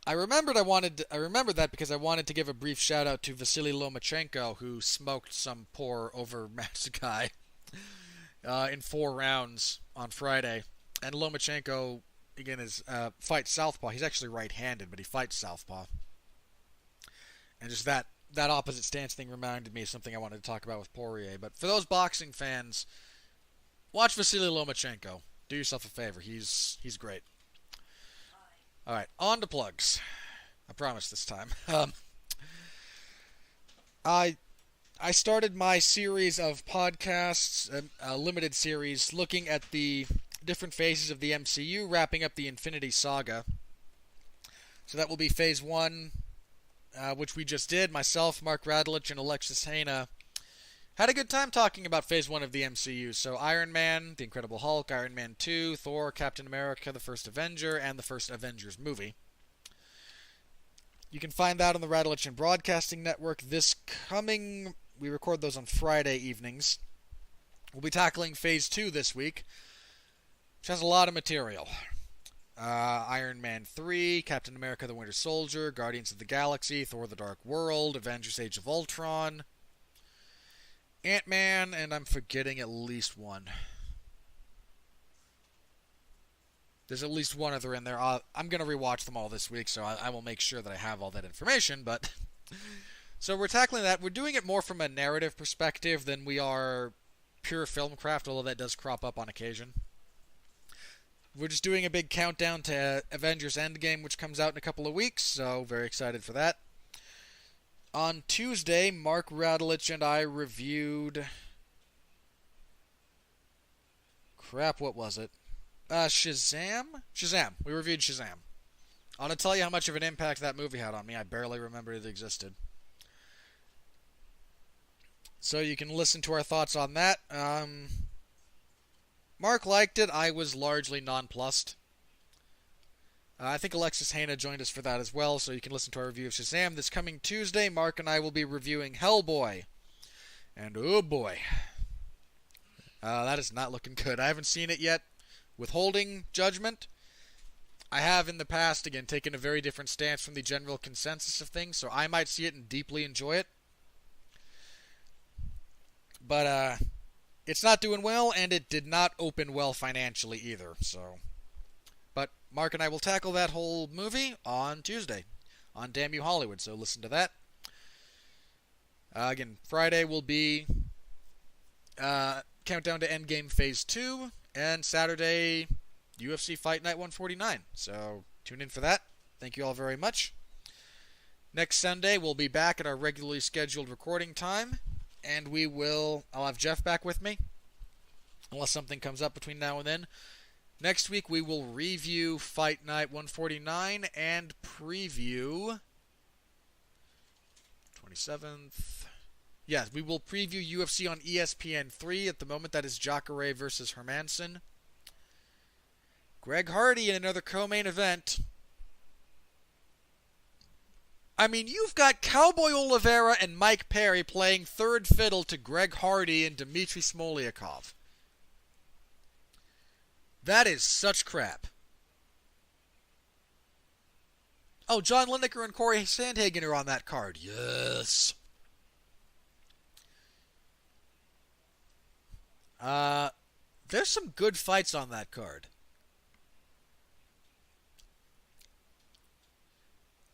I remembered that because I wanted to give a brief shout out to Vasily Lomachenko, who smoked some poor overmatched guy in 4 rounds on Friday. And Lomachenko, again, is fights southpaw. He's actually right-handed, but he fights southpaw. And just that opposite stance thing reminded me of something I wanted to talk about with Poirier. But for those boxing fans, watch Vasily Lomachenko. Do yourself a favor. He's great. All right, on to plugs. I promise this time. I started my series of podcasts, a limited series, looking at the different phases of the MCU, wrapping up the Infinity Saga. So that will be Phase 1, which we just did. Myself, Mark Radulich, and Alexis Haina had a good time talking about Phase 1 of the MCU. So Iron Man, The Incredible Hulk, Iron Man 2, Thor, Captain America, The First Avenger, and the first Avengers movie. You can find that on the Radulich and Broadcasting Network we record those on Friday evenings. We'll be tackling Phase 2 this week, which has a lot of material. Iron Man 3, Captain America the Winter Soldier, Guardians of the Galaxy, Thor the Dark World, Avengers Age of Ultron, Ant-Man, and I'm forgetting at least one. There's at least one other in there. I'm going to rewatch them all this week, so I will make sure that I have all that information, but... So we're tackling that. We're doing it more from a narrative perspective than we are pure film craft, although that does crop up on occasion. We're just doing a big countdown to Avengers Endgame, which comes out in a couple of weeks, so very excited for that. On Tuesday, Mark Radulich and I reviewed... what was it? Shazam? Shazam. We reviewed Shazam. I want to tell you how much of an impact that movie had on me. I barely remembered it existed. So you can listen to our thoughts on that. Mark liked it. I was largely nonplussed. I think Alexis Haina joined us for that as well, so you can listen to our review of Shazam. This coming Tuesday, Mark and I will be reviewing Hellboy. And oh boy. That is not looking good. I haven't seen it yet. Withholding judgment. I have in the past, again, taken a very different stance from the general consensus of things, so I might see it and deeply enjoy it. But it's not doing well, and it did not open well financially either. But Mark and I will tackle that whole movie on Tuesday on Damn You Hollywood, so listen to that. Again, Friday will be Countdown to Endgame Phase 2, and Saturday, UFC Fight Night 149. So tune in for that. Thank you all very much. Next Sunday, we'll be back at our regularly scheduled recording time. And I'll have Jeff back with me, unless something comes up between now and then. Next week, we will review Fight Night 149 and preview... 27th... Yes, we will preview UFC on ESPN 3. At the moment, that is Jacare versus Hermansson. Greg Hardy in another co-main event. I mean, you've got Cowboy Oliveira and Mike Perry playing third fiddle to Greg Hardy and Dmitry Smolyakov. That is such crap. Oh, John Lineker and Corey Sandhagen are on that card. Yes. There's some good fights on that card.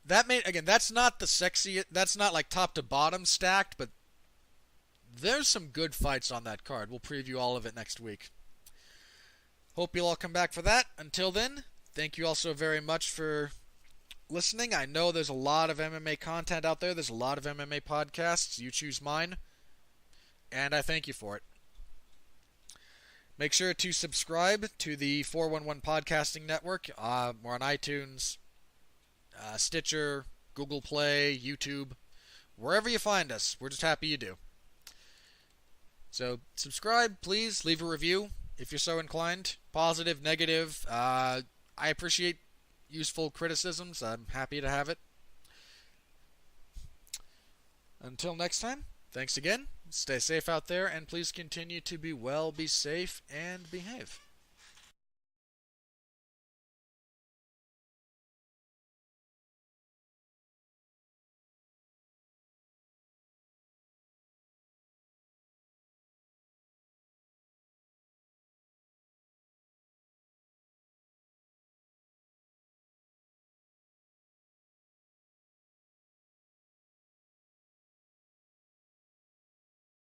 That's not the sexiest, that's not like top to bottom stacked, but there's some good fights on that card. We'll preview all of it next week. Hope you'll all come back for that. Until then, thank you all so very much for listening. I know there's a lot of MMA content out there. There's a lot of MMA podcasts. You choose mine, and I thank you for it. Make sure to subscribe to the 411 Podcasting Network. We're on iTunes, Stitcher, Google Play, YouTube, wherever you find us. We're just happy you do. So subscribe, please. Leave a review if you're so inclined. Positive, negative. I appreciate useful criticisms. I'm happy to have it. Until next time, thanks again. Stay safe out there, and please continue to be well, be safe, and behave.